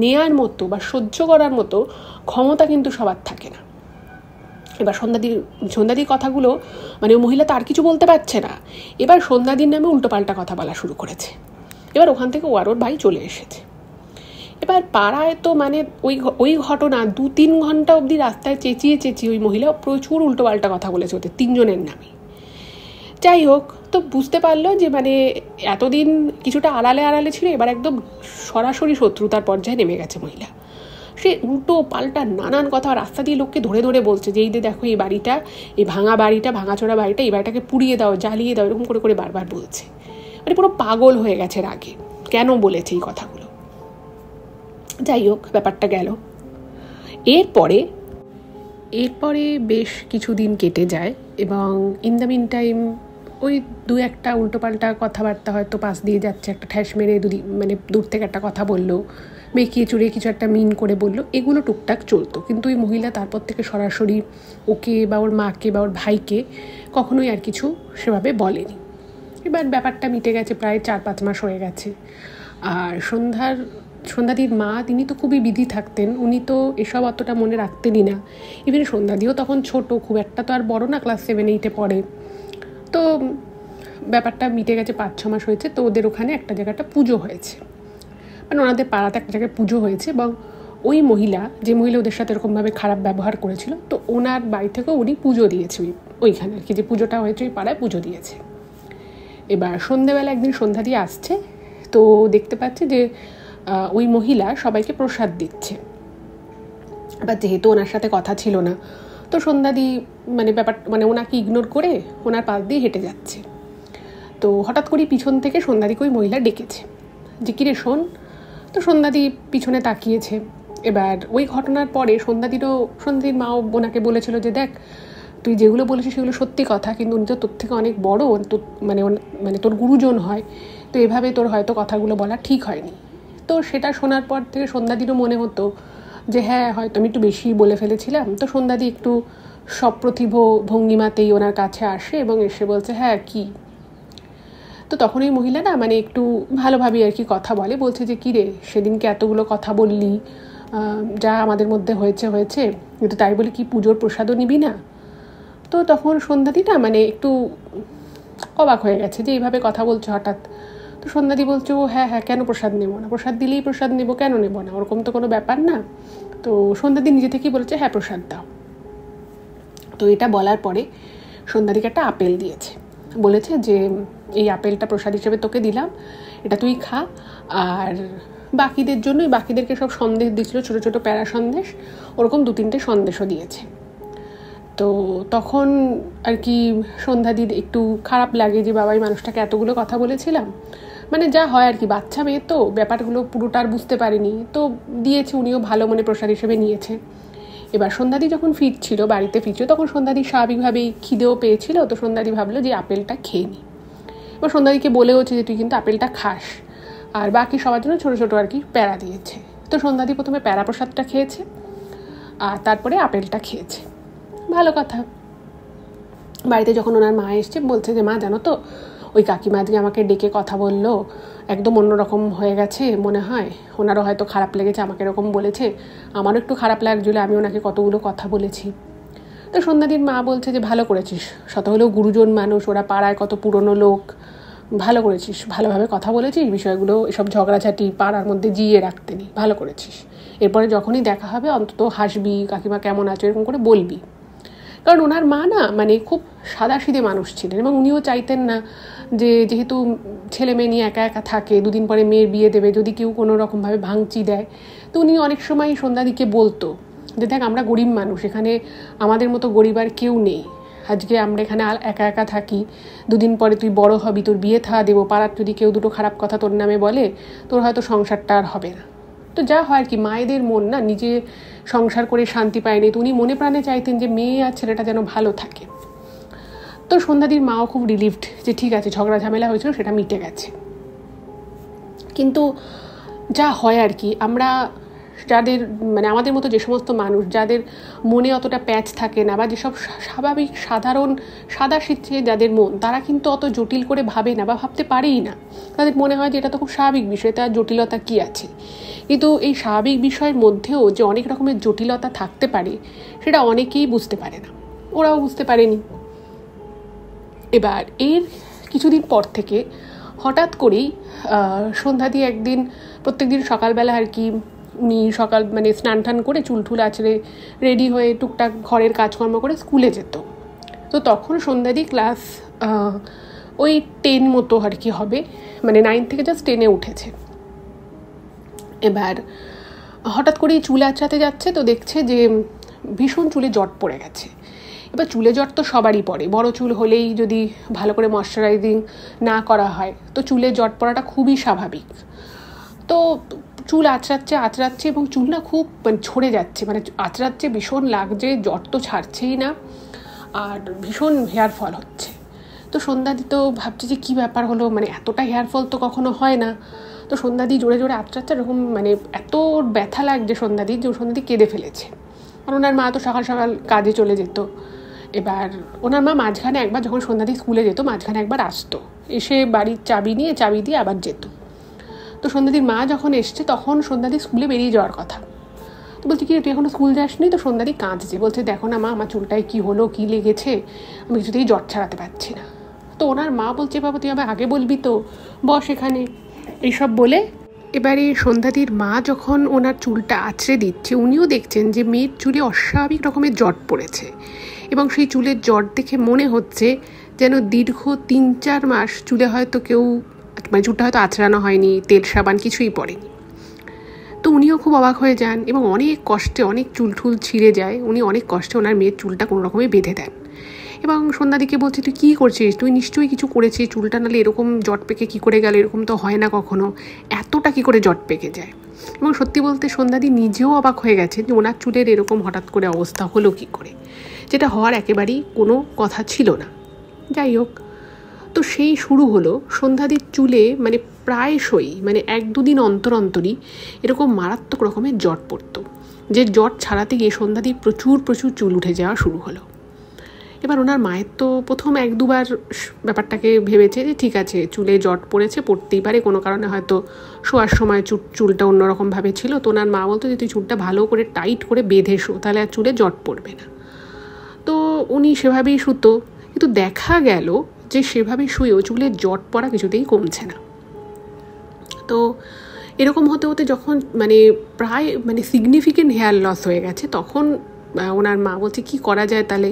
নেয়ার মতো বা সহ্য করার মতো ক্ষমতা কিন্তু সবার থাকে না। এবার সন্ধ্যাদির কথাগুলো মানে ওই মহিলা তার কিছু বলতে পারছে না, এবার সন্ধ্যাদির নামে উল্টোপাল্টা কথা বলা শুরু করেছে। এবার ওখান থেকে ওর ভাই চলে এসেছে। এবার পাড়ায় তো মানে ওই ঘটনা 2-3 ঘন্টা অবধি রাস্তায় চেঁচিয়ে ওই মহিলা প্রচুর উল্টোপাল্টা কথা বলেছে ওদের তিনজনের নামে। যাই হোক, তো বুঝতে পারলো যে মানে এতদিন কিছুটা আড়ালে ছিল, এবার একদম সরাসরি শত্রুতার পর্যায়ে নেমে গেছে মহিলা। সে উল্টো পাল্টা নানান কথা রাস্তা দিয়ে লোককে ধরে ধরে বলছে যে এই যে দেখো এই বাড়িটা, এই ভাঙাচোরা বাড়িটা, এই বাড়িটাকে পুড়িয়ে দাও, জ্বালিয়ে দাও, এরকম করে করে বারবার বলছে। মানে পুরো পাগল হয়ে গেছে রাগে, কেন বলেছে এই কথাগুলো। যাই হোক, ব্যাপারটা গেল। এরপরে বেশ কিছুদিন কেটে যায়, এবং ইন দ্য মিন টাইম ওই 2-1টা উল্টোপাল্টা কথাবার্তা হয়তো পাশ দিয়ে যাচ্ছে, একটা ঠ্যাস মেরে মানে দূর থেকে একটা কথা বললো, মেকিয়ে চুড়িয়ে কিছু একটা মিন করে বললো, এগুলো টুকটাক চলতো। কিন্তু ওই মহিলা তারপর থেকে সরাসরি ওকে বা ওর মাকে বা ওর ভাইকে কখনোই আর কিছু সেভাবে বলেনি। এবার ব্যাপারটা মিটে গেছে, প্রায় 4-5 মাস হয়ে গেছে। আর সন্ধ্যাদির মা, তিনি তো খুবই বিধি থাকতেন, উনি তো এসব অতটা মনে রাখতেনই না। ইভেন সন্ধ্যাদিও তখন ছোট, খুব একটা তো আর বড় না, ক্লাস 7-8-এ পড়ে। তো ব্যাপারটা মিটে গেছে, 5-6 মাস হয়েছে। তো ওদের ওখানে একটা জায়গাটা পুজো হয়েছে, মানে ওনাদের পাড়াতে একটা জায়গায় পুজো হয়েছে, এবং ওই মহিলা, যে মহিলা ওদের সাথে এরকমভাবে খারাপ ব্যবহার করেছিল, তো ওনার বাড়ি থেকেও উনি পুজো দিয়েছে ওইখানে আর কি, যে পুজোটা হয়েছে ওই পাড়ায় পুজো দিয়েছে। এবার সন্ধেবেলা একদিন সন্ধ্যা দিয়ে আসছে, তো দেখতে পাচ্ছে যে ওই মহিলা সবাইকে প্রসাদ দিচ্ছে। এবার যেহেতু ওনার সাথে কথা ছিল না, তো সন্ধ্যাদি মানে ওনাকে ইগনোর করে ওনার পাশ দিয়ে হেঁটে যাচ্ছে। তো হঠাৎ করে পিছন থেকে সন্ধ্যাদিকে ওই মহিলা ডেকেছে যে কিরে শোন। তো সন্ধ্যাদি পিছনে তাকিয়েছে। এবার ওই ঘটনার পরে সন্ধ্যাদির মাও ওনাকে বলেছিল যে দেখ, তুই যেগুলো বলেছিস সেগুলো সত্যি কথা, কিন্তু উনি তো তোর থেকে অনেক বড়, মানে তোর গুরুজন হয়, তো এভাবে তোর হয়তো কথাগুলো বলা ঠিক হয়নি। তো সেটা শোনার পর থেকে সন্ধ্যাদিরও মনে হতো যে হ্যাঁ, হয়তো আমি একটু বেশি বলে ফেলেছিলাম। তো সন্ধ্যাদি একটু সপ্রতিভ ভঙ্গিমাতেই ওনার কাছে আসে এবং এসে বলছে, হ্যাঁ কি তো তখন ওই মহিলা না মানে একটু ভালোভাবেই আর কি কথা বলে, বলছে যে কী রে সেদিনকে এতগুলো কথা বললি, যা আমাদের মধ্যে হয়েছে হয়েছে, কিন্তু তাই বলে কি পুজোর প্রসাদও নিবি না? তো তখন সন্ধ্যাদিটা মানে একটু অবাক হয়ে গেছে যে এইভাবে কথা বলছে হঠাৎ। তো সন্ধ্যাদি বলছে ও হ্যাঁ হ্যাঁ, কেন প্রসাদ নেবো না, প্রসাদ দিলেই প্রসাদ নেবো, কেন নেবো না, ওরকম তো কোনো ব্যাপার না। তো সন্ধ্যাদি নিজে থেকেই বলেছে হ্যাঁ প্রসাদ দাও। তো এটা বলার পরে সন্ধ্যাদিকে একটা আপেল দিয়েছে, বলেছে যে এই আপেলটা প্রসাদ হিসেবে তোকে দিলাম, এটা তুই খা। আর বাকিদের জন্যই, বাকিদেরকে সব সন্দেশ দিয়েছিল, ছোটো ছোটো প্যারা সন্দেশ, ওরকম 2-3টে সন্দেশও দিয়েছে। তো তখন আর কি সন্ধ্যাদির একটু খারাপ লাগে যে বাবা এই মানুষটাকে এতগুলো কথা বলেছিলাম, মানে যা হয় আর কি, বাচ্চা মেয়ে তো ব্যাপারগুলো পুরোটা আর বুঝতে পারেনি, তো দিয়েছে, উনিও ভালো মনে প্রসাদ হিসেবে নিয়েছে। এবার সন্ধ্যাদি যখন ফিরছিল, বাড়িতে ফিরছিল, তখন সন্ধ্যাদি স্বাভাবিকভাবেই খিদেও পেয়েছিল, তো সন্ধ্যাদি ভাবলো যে আপেলটা খেয়ে নিই। এবার সন্ধ্যাদিকে বলেওছে যে তুই কিন্তু আপেলটা খাস, আর বাকি সবার জন্য ছোটো ছোটো আর কি প্যারা দিয়েছে। তো সন্ধ্যাদি প্রথমে প্যারা প্রসাদটা খেয়েছে আর তারপরে আপেলটা খেয়েছে, ভালো কথা। বাড়িতে যখন ওনার মা এসছে, বলছে যে মা জানো তো ওই কাকিমা আজকে আমাকে ডেকে কথা বললো, একদম অন্যরকম হয়ে গেছে মনে হয়, ওনারও হয়তো খারাপ লেগেছে, আমাকে এরকম বলেছে, আমারও একটু খারাপ লাগছিল, আমি ওনাকে কতগুলো কথা বলেছি। তো সন্ধ্যাদির মা বলছে যে ভালো করেছিস, শত হলেও গুরুজন মানুষ, ওরা পাড়ায় কত পুরনো লোক, ভালো করেছিস, ভালোভাবে কথা বলেছিস, বিষয়গুলো এসব ঝগড়াঝাটি পাড়ার মধ্যে জিয়ে রাখতে নি, ভালো করেছিস। এরপরে যখনই দেখা হবে অন্তত হাসবি, কাকিমা কেমন আছো এরকম করে বলবি। কারণ ওনার মা না মানে খুব সাদাসিধে মানুষ ছিলেন, এবং উনিও চাইতেন না যে যেহেতু ছেলে মেয়ে নিয়ে একা একা থাকে, 2 দিন পরে মেয়ের বিয়ে দেবে, যদি কেউ কোনো রকমভাবে ভাঙচি দেয়। তো উনি অনেক সময় সন্ধ্যাদিকে বলতো যে দেখ আমরা গরিব মানুষ, এখানে আমাদের মতো গরিব আর কেউ নেই, আজকে আমরা এখানে একা একা থাকি, 2 দিন পরে তুই বড় হবি, তোর বিয়ে থা দেবো, পাড়ার যদি কেউ দুটো খারাপ কথা তোর নামে বলে, তোর হয়তো সংসারটা আর হবে না। তো যা হয় আর কি, মায়েদের মন না নিজে সংসার করে শান্তি পায়নি, তো উনি মনে প্রাণে চাইতেন যে মেয়ে আর ছেলেটা যেন ভালো থাকে। তো সন্ধ্যাদির মাও খুব রিলিভড যে ঠিক আছে, ঝগড়া ঝামেলা হয়েছিল সেটা মিটে গেছে। কিন্তু যা হয় আর কি, আমরা যাদের মানে আমাদের মতো যে সমস্ত মানুষ যাদের মনে অতটা প্যাচ থাকে না, বা যেসব স্বাভাবিক সাধারণ সাদা সিধে যাদের মন, তারা কিন্তু অত জটিল করে ভাবে না বা ভাবতে পারেই না। তাদের মনে হয় যে এটা তো খুব স্বাভাবিক বিষয়, তার জটিলতা কী আছে। কিন্তু এই স্বাভাবিক বিষয়ের মধ্যেও যে অনেক রকমের জটিলতা থাকতে পারে, সেটা অনেকেই বুঝতে পারে না, ওরাও বুঝতে পারেনি। এবার এর কিছুদিন পর থেকে হঠাৎ করেই সন্ধ্যাদি একদিন, প্রত্যেকদিন সকালবেলা আর কি উনি সকাল মানে স্নান টান করে চুল টুল আঁচড়ে রেডি হয়ে টুকটাক ঘরের কাজকর্ম করে স্কুলে যেত। তো তখন সন্ধ্যাদি ক্লাস ওই 10 মতো আর কি হবে, মানে 9 থেকে জাস্ট 10-এ উঠেছে। এবার হঠাৎ করেই চুল আঁচড়াতে যাচ্ছে, তো দেখছে যে ভীষণ চুলে জট পড়ে গেছে। এবার চুলে জট তো সবারই পড়ে, বড় চুল হলেই যদি ভালো করে ময়শ্চারাইজিং না করা হয় তো চুলে জট পড়াটা খুবই স্বাভাবিক। তো চুল আঁচড়াচ্ছে এবং চুল না খুব ঝরে যাচ্ছে, মানে আঁচড়াচ্ছে, ভীষণ লাগছে, জট তো ছাড়ছেই না, আর ভীষণ হেয়ার ফল হচ্ছে। তো সন্ধ্যাদি তো ভাবছে যে কী ব্যাপার হলো, মানে এতটা হেয়ার ফল তো কখনো হয় না। তো সন্ধ্যাদি জোরে জোরে আঁচড়াচ্ছে, এরকম মানে এত ব্যথা লাগছে সন্ধ্যাদি যে সন্ধ্যাদি কেঁদে ফেলেছে। আর ওনার মা তো সকাল সকাল কাজে চলে যেত। এবার ওনার মা মাঝখানে একবার যখন সন্ধ্যাদি স্কুলে যেত, মাঝখানে একবার আসতো, এসে বাড়ির চাবি দিয়ে আবার যেত। তো সন্ধ্যাদির মা যখন এসছে তখন সন্ধ্যাদি স্কুলে বেরিয়ে যাওয়ার কথা। তো বলছি কি তুই এখনো স্কুল যাসনি? তো সন্ধ্যাদি কাঁদছে, বলছে দেখো না মা, আমার চুলটায় কী হলো, কী লেগেছে, আমি কিছুতেই জট ছাড়াতে পারছি না। তো ওনার মা বলছে বাবা তুই আমায় আগে বলবি তো, বস এখানে, এইসব বলে। এবারে সন্ধ্যাদির মা যখন ওনার চুলটা আঁচড়ে দিচ্ছে, উনিও দেখছেন যে মেয়ের চুলে অস্বাভাবিক রকমের জট পড়েছে, এবং সেই চুলের জট দেখে মনে হচ্ছে যেন দীর্ঘ 3-4 মাস চুলে হয়তো কেউ মানে চুলটা হয়তো আঁচড়ানো হয়নি, তেল সাবান কিছুই পড়েনি। তো উনিও খুব অবাক হয়ে যান, এবং অনেক কষ্টে, অনেক চুল ঠুল ছিঁড়ে যায়, উনি অনেক কষ্টে ওনার মেয়ের চুলটা কোনো রকমে বেঁধে দেন। এবং সন্ধ্যাদিকে বলছে তুই কী করছিস, তুই নিশ্চয়ই কিছু করেছিস, চুলটা নাহলে এরকম জট পেকে কী করে গেল, এরকম তো হয় না কখনো, এতটা কী করে জট পেকে যায়। এবং সত্যি বলতে সন্ধ্যাদি নিজেও অবাক হয়ে গেছে যে ওনার চুলের এরকম হঠাৎ করে অবস্থা হলো কী করে, যেটা হওয়ার একেবারেই কোনো কথা ছিল না। যাই হোক, তো সেই শুরু হলো সন্ধ্যাদির চুলে মানে প্রায়শই, মানে 1-2 দিন অন্তর অন্তরই এরকম মারাত্মক রকমের জট পড়তো, যে জট ছাড়াতে গিয়ে সন্ধ্যাদির প্রচুর চুল উঠে যাওয়া শুরু হলো। এবার ওনার মায়ের তো প্রথম 1-2 বার ব্যাপারটাকে ভেবেছে যে ঠিক আছে, চুলে জট পড়েছে, পড়তেই পারে, কোনো কারণে হয়তো শোয়ার সময় চুলটা অন্যরকমভাবে ছিল। তো ওনার মা বলতো যে তুই চুলটা ভালো করে টাইট করে বেঁধে শো, তাহলে আর চুলে জট পড়বে না। তো উনি সেভাবেই শুতো, কিন্তু দেখা গেল যে সেভাবে শুয়েও চুলের জট পড়া কিছুতেই কমছে না। তো এরকম হতে হতে যখন প্রায় সিগনিফিকেন্ট হেয়ার লস হয়ে গেছে, তখন ওনার মা বলছে কি করা যায় তাহলে।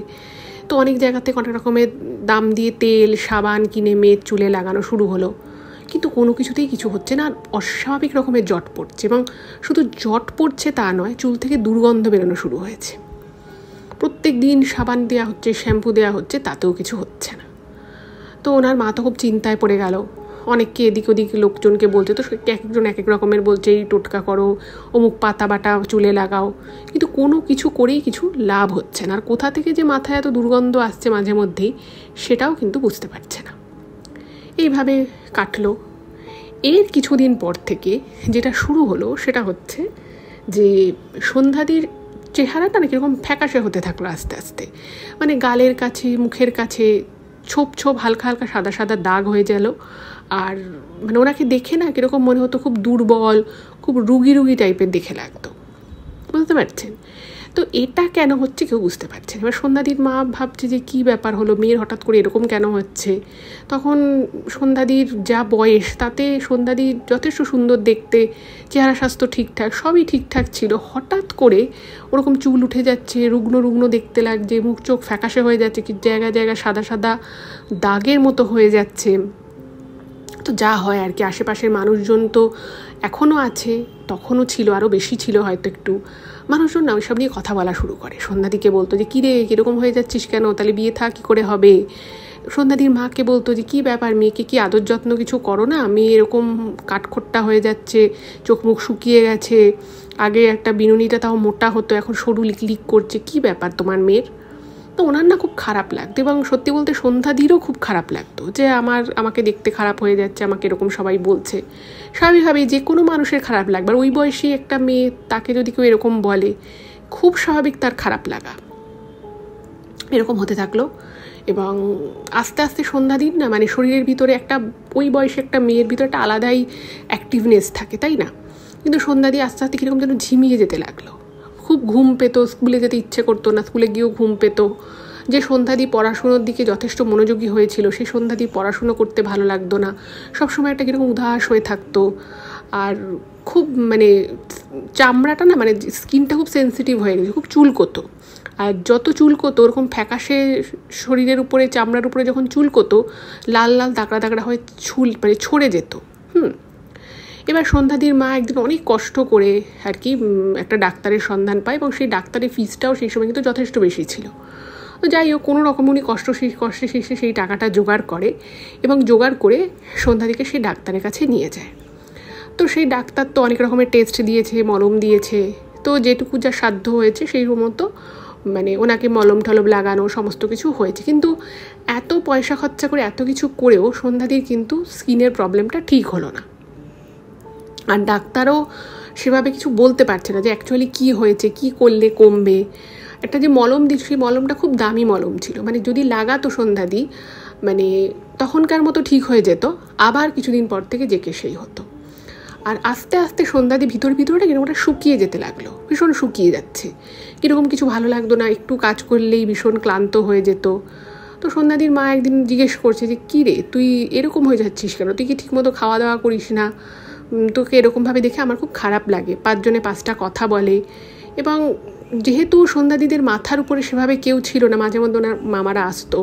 তো অনেক জায়গাতে অনেক রকমের দাম দিয়ে তেল সাবান কিনে মেয়ের চুলে লাগানো শুরু হলো, কিন্তু কোনো কিছুতেই কিছু হচ্ছে না। অস্বাভাবিক রকমের জট পড়ছে, এবং শুধু জট পড়ছে তা নয়, চুল থেকে দুর্গন্ধ বেরোনো শুরু হয়েছে। প্রত্যেক দিন সাবান দেওয়া হচ্ছে, শ্যাম্পু দেওয়া হচ্ছে, তাতেও কিছু হচ্ছে না। তো ওনার মা তো খুব চিন্তায় পড়ে গেল, অনেককে এদিক ওদিক লোকজনকে বলছে, তো একজন এক এক রকমের বলছে এই টোটকা করো, অমুক পাতা বাটা চুলে লাগাও, কিন্তু কোনো কিছু করেই কিছু লাভ হচ্ছে না। আর কোথা থেকে যে মাথায় এত দুর্গন্ধ আসছে মাঝে মধ্যেই, সেটাও কিন্তু বুঝতে পারছে না। এইভাবে কাটলো। এর কিছুদিন পর থেকে যেটা শুরু হলো সেটা হচ্ছে যে সন্ধ্যাদির চেহারাটা না কীরকম ফ্যাকাশে হতে থাকলো আস্তে আস্তে। গালের কাছে, মুখের কাছে ছোপ ছোপ হালকা হালকা সাদা সাদা দাগ হয়ে গেল। আর ওনাকে দেখে না কীরকম মনে হতো খুব দুর্বল, খুব রুগী রুগী টাইপের দেখে লাগতো, বুঝতে পারছেন? তো এটা কেন হচ্ছে কেউ বুঝতে পারছে না। এবার সন্ধ্যাদির মা ভাবছে যে কী ব্যাপার হলো, মেয়ের হঠাৎ করে এরকম কেন হচ্ছে। তখন সন্ধ্যাদির যা বয়স, তাতে সন্ধ্যাদি যথেষ্ট সুন্দর দেখতে, চেহারা স্বাস্থ্য ঠিকঠাক, সবই ঠিকঠাক ছিল। হঠাৎ করে ওরকম চুল উঠে যাচ্ছে, রুগ্ন রুগ্ন দেখতে লাগছে, মুখ চোখ ফ্যাকাশে হয়ে যাচ্ছে, কি জায়গায় জায়গায় সাদা সাদা দাগের মতো হয়ে যাচ্ছে। তো যা হয় আর কি, আশেপাশের মানুষজন তো এখনও আছে, তখনও ছিল, আরও বেশি ছিল হয়তো একটু। মানুষজন না ওইসব নিয়ে কথা বলা শুরু করে। সন্ধ্যাদিকে বলতো যে কী রে, কীরকম হয়ে যাচ্ছিস কেন, তাহলে বিয়ে থা কী করে হবে। সন্ধ্যাদির মাকে বলতো যে কী ব্যাপার, মেয়েকে কি আদর যত্ন কিছু করো না, মেয়ে এরকম কাঠখোট্টা হয়ে যাচ্ছে, চোখ মুখ শুকিয়ে গেছে, আগে একটা বিনুনিটা তাও মোটা হতো, এখন সরু লিক করছে, কী ব্যাপার তোমার মেয়ের। তো ওনার না খুব খারাপ লাগতো, এবং সত্যি বলতে সন্ধ্যাদিরও খুব খারাপ লাগতো যে আমাকে দেখতে খারাপ হয়ে যাচ্ছে, আমাকে এরকম সবাই বলছে। স্বাভাবিকভাবেই যে কোনো মানুষের খারাপ লাগবে, আর ওই বয়সী একটা মেয়ে, তাকে যদি কেউ এরকম বলে, খুব স্বাভাবিক তার খারাপ লাগা। এরকম হতে থাকলো, এবং আস্তে আস্তে সন্ধ্যাদির না শরীরের ভিতরে একটা, ওই বয়সে একটা মেয়ের ভিতরে একটা আলাদাই অ্যাক্টিভনেস থাকে, তাই না? কিন্তু সন্ধ্যাদি আস্তে আস্তে কীরকম যেন ঝিমিয়ে যেতে লাগলো, খুব ঘুম পেতো, স্কুলে যেতে ইচ্ছে করতো না, স্কুলে গিয়েও ঘুম পেতো। যে সন্ধ্যাদি পড়াশুনোর দিকে যথেষ্ট মনোযোগী হয়েছিল, সেই সন্ধ্যাদি পড়াশুনো করতে ভালো লাগতো না, সবসময় একটা কীরকম উদাস হয়ে থাকতো। আর খুব চামড়াটা না স্কিনটা খুব সেন্সিটিভ হয়ে গেছে, খুব চুলকোতো। আর যত চুলকোতো, ওরকম ফ্যাকাশে শরীরের উপরে, চামড়ার উপরে যখন চুলকোতো, লাল লাল দাগড়া দাগড়া হয়ে চুল ছড়ে যেত। এবার সন্ধ্যাদির মা একদিন অনেক কষ্ট করে আর কি একটা ডাক্তারের সন্ধান পায়, এবং সেই ডাক্তারের ফিসটাও সেই সময় কিন্তু যথেষ্ট বেশি ছিল। তো যাই হোক, কোনো রকম উনি কষ্টে শেষে সেই টাকাটা জোগাড় করে, এবং জোগাড় করে সন্ধ্যাদিকে সেই ডাক্তারের কাছে নিয়ে যায়। তো সেই ডাক্তার তো অনেক রকমের টেস্ট দিয়েছে, মলম দিয়েছে, তো যেটুকু যা সাধ্য হয়েছে সেই মতো ওনাকে মলম টলম লাগানো সমস্ত কিছু হয়েছে। কিন্তু এত পয়সা খরচা করে এত কিছু করেও সন্ধ্যাদির কিন্তু স্কিনের প্রবলেমটা ঠিক হলো না। আর ডাক্তারও সেভাবে কিছু বলতে পারছে না যে অ্যাকচুয়ালি কী হয়েছে, কী করলে কমবে। একটা যে মলম দিচ্ছে, সেই মলমটা খুব দামি মলম ছিল, যদি লাগাতো সন্ধ্যাদি তখনকার মতো ঠিক হয়ে যেত, আবার কিছুদিন পর থেকে যে কে সেই হতো। আর আস্তে আস্তে সন্ধ্যাদি ভিতরটা কিরকম ওটা শুকিয়ে যেতে লাগলো, ভীষণ শুকিয়ে যাচ্ছে, কীরকম কিছু ভালো লাগতো না, একটু কাজ করলেই ভীষণ ক্লান্ত হয়ে যেত। তো সন্ধ্যাদির মা একদিন জিজ্ঞেস করছে যে কী রে, তুই এরকম হয়ে যাচ্ছিস কেন, তুই কি ঠিকমতো খাওয়া দাওয়া করিস না, তোকে এরকমভাবে দেখে আমার খুব খারাপ লাগে। 5 জনে 5টা কথা বলে, এবং যেহেতু সন্ধ্যাদিদের মাথার উপরে সেভাবে কেউ ছিল না, মাঝে মধ্যে ওনার মামারা আসতো,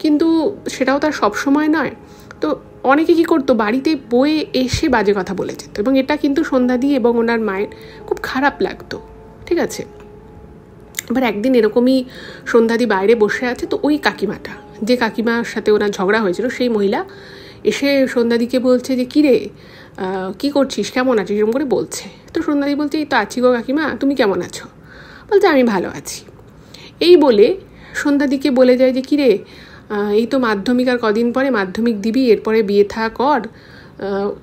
কিন্তু সেটাও তার সবসময় নয়। তো অনেকে কী করতো, বাড়িতে বয়ে এসে বাজে কথা বলে যেত, এবং এটা কিন্তু সন্ধ্যাদি এবং ওনার মায়ের খুব খারাপ লাগতো, ঠিক আছে? এবার একদিন এরকমই সন্ধ্যাদি বাইরে বসে আছে, তো ওই কাকিমাটা, যে কাকিমার সাথে ওনার ঝগড়া হয়েছিল, সেই মহিলা এসে সন্ধ্যাদিকে বলছে যে কী রে, কী করছিস, কেমন আছিস, এরকম করে বলছে। তো সন্ধ্যাদি বলছে এই তো আছি গো কাকিমা, তুমি কেমন আছো? বলছে আমি ভালো আছি। এই বলে সন্ধ্যাদিকে বলে যায় যে কী রে, এই তো মাধ্যমিক আর কদিন পরে মাধ্যমিক দিবি, এরপরে বিয়ে থা কর।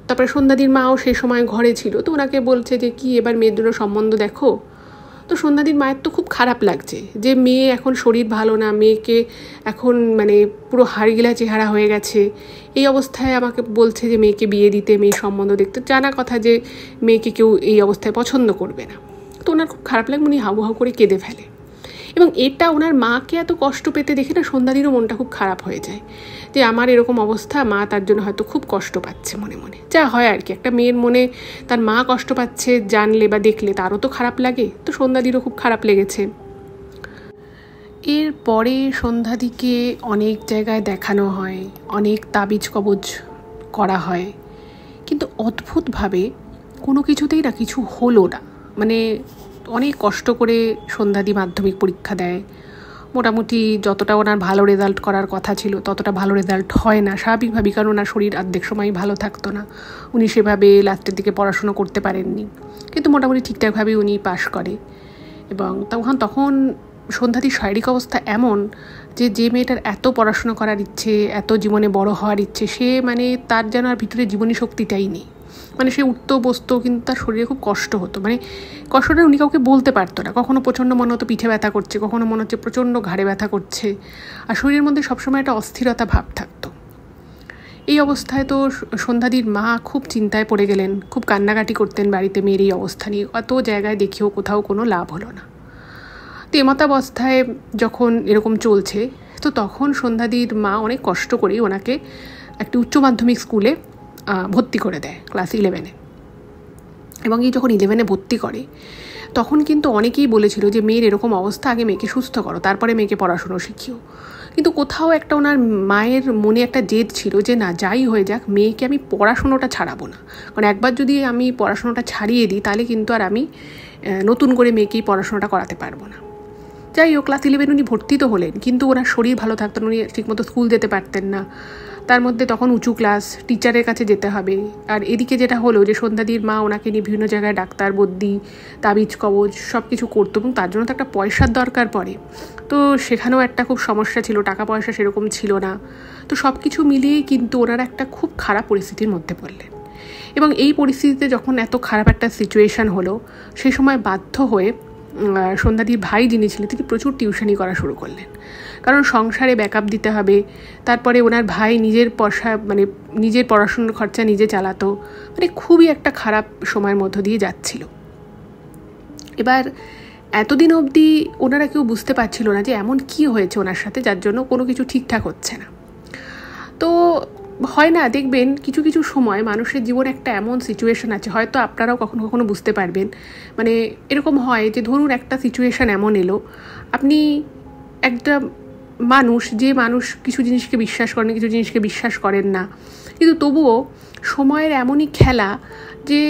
তারপরে সন্ধ্যাদির মাও সেই সময় ঘরে ছিল, তো ওনাকে বলছে যে কি এবার মেয়ের জন্য সম্বন্ধ দেখো। তো তো সন্ধ্যাদির মায়ের তো খুব খারাপ লাগছে যে মেয়ে এখন শরীর ভালো না, মেয়েকে এখন মানে পুরো হাড়গিলা চেহারা হয়ে গেছে, এই অবস্থায় আমাকে বলছে যে মেয়েকে বিয়ে দিতে, মেয়ে সম্বন্ধ দেখতে। জানা কথা যে মেয়েকে কেউ এই অবস্থায় পছন্দ করবে না। তো ওনার খুব খারাপ লাগে, উনি হাউ হাউ করে কেঁদে ফেলে। এবং এটা ওনার মাকে এত কষ্ট পেতে দেখে না সন্ধ্যাদিরও মনটা খুব খারাপ হয়ে যায় যে আমার এরকম অবস্থা, মা তার জন্য হয়তো খুব কষ্ট পাচ্ছে মনে মনে। যা হয় আর কি, একটা মেয়ের মনে তার মা কষ্ট পাচ্ছে জানলে বা দেখলে তারও তো খারাপ লাগে। তো সন্ধ্যাদিরও খুব খারাপ লেগেছে। এরপরে সন্ধ্যাদিকে অনেক জায়গায় দেখানো হয়, অনেক তাবিজ কবজ করা হয়, কিন্তু অদ্ভুতভাবে কোনো কিছুতেই না কিছু হলো না। মানে অনেক কষ্ট করে সন্ধ্যাদি মাধ্যমিক পরীক্ষা দেয়, মোটামুটি যতটা ওনার ভালো রেজাল্ট করার কথা ছিল ততটা ভালো রেজাল্ট হয় না স্বাভাবিকভাবেই, কারণ ওনার শরীর অর্ধেক সময় ভালো থাকতো না, উনি সেভাবে লাস্টের দিকে পড়াশুনো করতে পারেননি, কিন্তু মোটামুটি ঠিকঠাকভাবেই উনি পাশ করে। এবং তখন সন্ধ্যাদির শারীরিক অবস্থা এমন যে মেয়েটার এত পড়াশুনো করার ইচ্ছে, এত জীবনে বড় হওয়ার ইচ্ছে, সে মানে তার যেন আর ভিতরে জীবনী শক্তিটাই নেই। মানে সে উঠতো বসতো কিন্তু তার শরীরে খুব কষ্ট হতো, মানে কষ্টটা উনি কাউকে বলতে পারতো না। কখনো প্রচণ্ড মনে হতো পিঠে ব্যথা করছে, কখনো মনে হচ্ছে প্রচণ্ড ঘাড়ে ব্যথা করছে, আর শরীরের মধ্যে সবসময় একটা অস্থিরতা ভাব থাকতো। এই অবস্থায় তো সন্ধ্যাদির মা খুব চিন্তায় পড়ে গেলেন, খুব কান্নাকাটি করতেন বাড়িতে মেয়ের এই অবস্থা নিয়ে। অত জায়গায় দেখিয়েও কোথাও কোনো লাভ হলো না। তো এমতাবস্থায় যখন এরকম চলছে, তো তখন সন্ধ্যাদির মা অনেক কষ্ট করেই ওনাকে একটি উচ্চ মাধ্যমিক স্কুলে ভর্তি করে দেয়, ক্লাস 11-এ। এবং এই যখন 11-এ ভর্তি করে তখন কিন্তু অনেকেই বলেছিল যে মেয়ের এরকম অবস্থা, আগে মেয়েকে সুস্থ করো, তারপরে মেয়েকে পড়াশুনো শিখিও। কিন্তু কোথাও একটা ওনার মায়ের মনে একটা জেদ ছিল যে না, যাই হয়ে যাক মেয়েকে আমি পড়াশুনোটা ছাড়াবো না, কারণ একবার যদি আমি পড়াশুনোটা ছাড়িয়ে দিই তাহলে কিন্তু আর আমি নতুন করে মেয়েকেই পড়াশোনাটা করাতে পারবো না। যাই হোক, ক্লাস 11 উনি ভর্তি তো হলেন, কিন্তু ওনার শরীর ভালো থাকতো না, উনি ঠিকমতো স্কুল যেতে পারতেন না। তার মধ্যে তখন উঁচু ক্লাস, টিচারের কাছে যেতে হবে। আর এদিকে যেটা হলো যে সন্ধ্যাদির মা ওনাকে নিয়ে বিভিন্ন জায়গায় ডাক্তার বদ্যি, তাবিজ কবজ সব কিছু করতো, এবং তার জন্য তো একটা পয়সার দরকার পড়ে। তো সেখানেও একটা খুব সমস্যা ছিল, টাকা পয়সা সেরকম ছিল না। তো সব কিছু মিলিয়েই কিন্তু ওনারা একটা খুব খারাপ পরিস্থিতির মধ্যে পড়লেন। এবং এই পরিস্থিতিতে যখন এত খারাপ একটা সিচুয়েশান হলো, সেই সময় বাধ্য হয়ে সন্ধ্যাদির ভাই যিনি ছিলেন তিনি প্রচুর টিউশনি করা শুরু করলেন, কারণ সংসারে ব্যাকআপ দিতে হবে। তারপরে ওনার ভাই নিজের পড়াশোনার খরচা নিজে চালাতো, মানে খুবই একটা খারাপ সময়ের মধ্য দিয়ে যাচ্ছিল। এবার এতদিন অবধি ওনারা কেউ বুঝতে পারছিল না যে এমন কি হয়েছে ওনার সাথে যার জন্য কোনো কিছু ঠিকঠাক হচ্ছে না। তো হয় না, দেখবেন কিছু কিছু সময় মানুষের জীবনে একটা এমন সিচুয়েশান আছে, হয়তো আপনারাও কখনো কখনো বুঝতে পারবেন। মানে এরকম হয় যে ধরুন একটা সিচুয়েশান এমন এলো, আপনি একটা যে মানুষ কিছু জিনিসকে বিশ্বাস করেন, কিছু জিনিসকে বিশ্বাস করেন না, কিন্তু তবুও সময়ের এমনই খেলা যে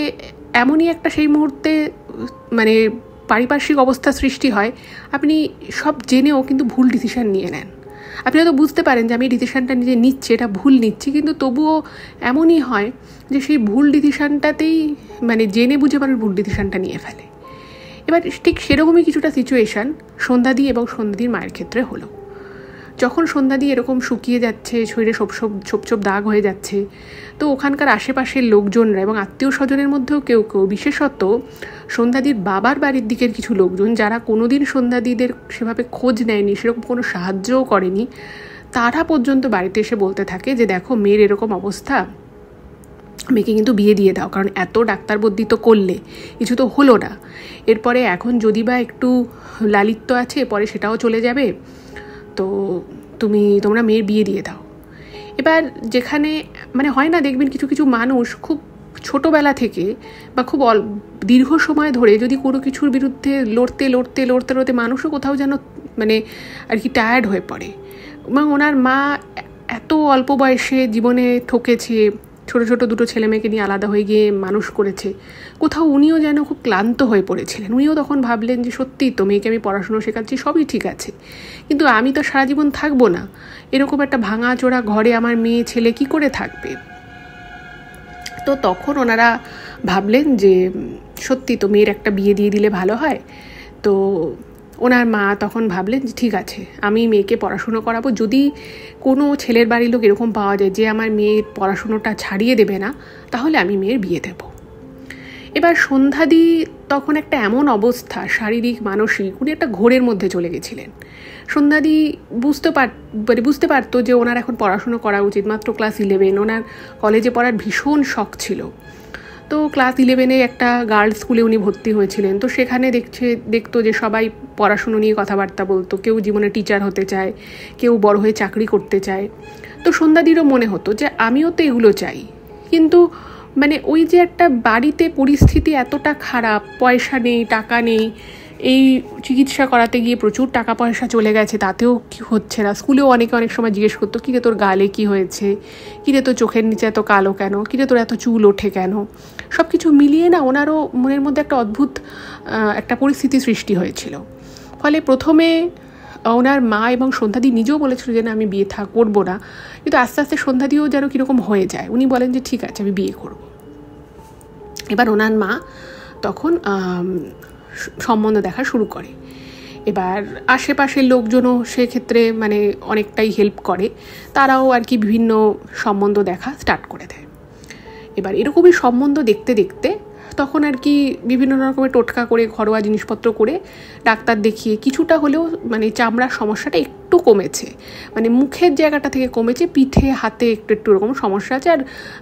এমনই একটা সেই মুহূর্তে মানে পারিপার্শ্বিক অবস্থা সৃষ্টি হয়, আপনি সব জেনেও কিন্তু ভুল ডিসিশান নিয়ে নেন। আপনি হয়তো বুঝতে পারেন যে আমি এই ডিসিশানটা নিজে নিচ্ছি, এটা ভুল নিচ্ছি, কিন্তু তবুও এমনই হয় যে সেই ভুল ডিসিশানটাতেই মানে জেনে বুঝে মানুষ ভুল ডিসিশানটা নিয়ে ফেলে। এবার ঠিক সেরকমই কিছুটা সিচুয়েশান সন্ধ্যাদি এবং সন্ধ্যাদির মায়ের ক্ষেত্রে হলো। যখন সন্ধ্যাদি এরকম শুকিয়ে যাচ্ছে, শরীরে ছোপ দাগ হয়ে যাচ্ছে, তো ওখানকার আশেপাশের লোকজনরা এবং আত্মীয় স্বজনের মধ্যেও কেউ বিশেষত সন্ধ্যাদির বাবার বাড়ির দিকের কিছু লোকজন, যারা কোনোদিন সন্ধ্যাদিদের সেভাবে খোঁজ নেয়নি, সেরকম কোনো সাহায্যও করেনি, তারা পর্যন্ত বাড়িতে এসে বলতে থাকে যে দেখো মেয়ের এরকম অবস্থা, মেয়েকে কিন্তু বিয়ে দিয়ে দাও, কারণ এত ডাক্তার বদ্যি তো করলে কিছু তো হলো না, এরপরে এখন যদি বা একটু লালিত্য আছে পরে সেটাও চলে যাবে, তো তোমরা মেয়ের বিয়ে দিয়ে দাও। এবার যেখানে মানে হয় না, দেখবেন কিছু কিছু মানুষ খুব ছোটোবেলা থেকে বা খুব দীর্ঘ সময় ধরে যদি কোনো কিছুর বিরুদ্ধে লড়তে মানুষও কোথাও যেন মানে আর কি টায়ার্ড হয়ে পড়ে। এবং ওনার মা এত অল্প বয়সে জীবনে ঠকেছে, ছোটো ছোটো দুটো ছেলে মেয়েকে নিয়ে আলাদা হয়ে গিয়ে মানুষ করেছে, কোথাও উনিও যেন খুব ক্লান্ত হয়ে পড়েছিলেন। উনিও তখন ভাবলেন যে সত্যিই তো মেয়েকে আমি পড়াশুনো শেখাচ্ছি, সবই ঠিক আছে, কিন্তু আমি তো সারা জীবন থাকবো না, এরকম একটা ভাঙাচোরা ঘরে আমার মেয়ে ছেলে কি করে থাকবে। তো তখন ওনারা ভাবলেন যে সত্যি তো মেয়ের একটা বিয়ে দিয়ে দিলে ভালো হয়। তো ওনার মা তখন ভাবলেন যে ঠিক আছে, আমি মেয়েকে পড়াশুনো করাবো, যদি কোনো ছেলের বাড়ির লোক এরকম পাওয়া যায় যে আমার মেয়ের পড়াশুনোটা ছাড়িয়ে দেবে না, তাহলে আমি মেয়ের বিয়ে দেব। এবার সন্ধ্যাদি তখন একটা এমন অবস্থা, শারীরিক মানসিক, উনি একটা ঘোরের মধ্যে চলে গেছিলেন। সন্ধ্যাদি বুঝতে পারতো যে ওনার এখন পড়াশুনো করা উচিত। মাত্র ক্লাস 11, ওনার কলেজে পড়ার ভীষণ শখ ছিল। তো ক্লাস 11-এ একটা গার্লস স্কুলে উনি ভর্তি হয়েছিলেন। তো সেখানে দেখতো যে সবাই পড়াশুনো নিয়ে কথাবার্তা বলতো, কেউ জীবনে টিচার হতে চায়, কেউ বড় হয়ে চাকরি করতে চায়। তো সন্ধ্যাদিরও মনে হতো যে আমিও তো এগুলো চাই, কিন্তু মানে ওই যে একটা বাড়িতে পরিস্থিতি এতটা খারাপ, পয়সা নেই, টাকা নেই, এই চিকিৎসা করাতে গিয়ে প্রচুর টাকা পয়সা চলে গেছে, তাতেও কি হচ্ছে না। স্কুলেও অনেক সময় জিজ্ঞেস করতো, কিরে তোর গালে কি হয়েছে, কিরে তোর চোখের নিচে এত কালো কেন, কিরে তোর এত চুল ওঠে কেন। সব কিছু মিলিয়ে না ওনারও মনের মধ্যে একটা অদ্ভুত একটা পরিস্থিতি সৃষ্টি হয়েছিল। ফলে প্রথমে ওনার মা এবং সন্ধ্যাদি নিজেও বলেছিল যে না, আমি বিয়ে করবো না, কিন্তু আস্তে আস্তে সন্ধ্যাদিও যেন কীরকম হয়ে যায়। উনি বলেন যে ঠিক আছে, আমি বিয়ে করব। এবার ওনার মা তখন সম্বন্ধ দেখা শুরু করে। এবার আশেপাশের লোকজনও সেক্ষেত্রে মানে অনেকটাই হেল্প করে, তারাও আর কি বিভিন্ন সম্বন্ধ দেখা স্টার্ট করে দেয়। এবার এরকমই সম্বন্ধ দেখতে দেখতে তখন আর কি বিভিন্ন রকমের টোটকা করে, ঘরোয়া জিনিসপত্র করে, ডাক্তার দেখিয়ে কিছুটা হলেও মানে চামড়ার সমস্যাটা একটু কমেছে। মানে মুখের জায়গাটা থেকে কমেছে, পিঠে হাতে একটু এরকম সমস্যা আছে, আর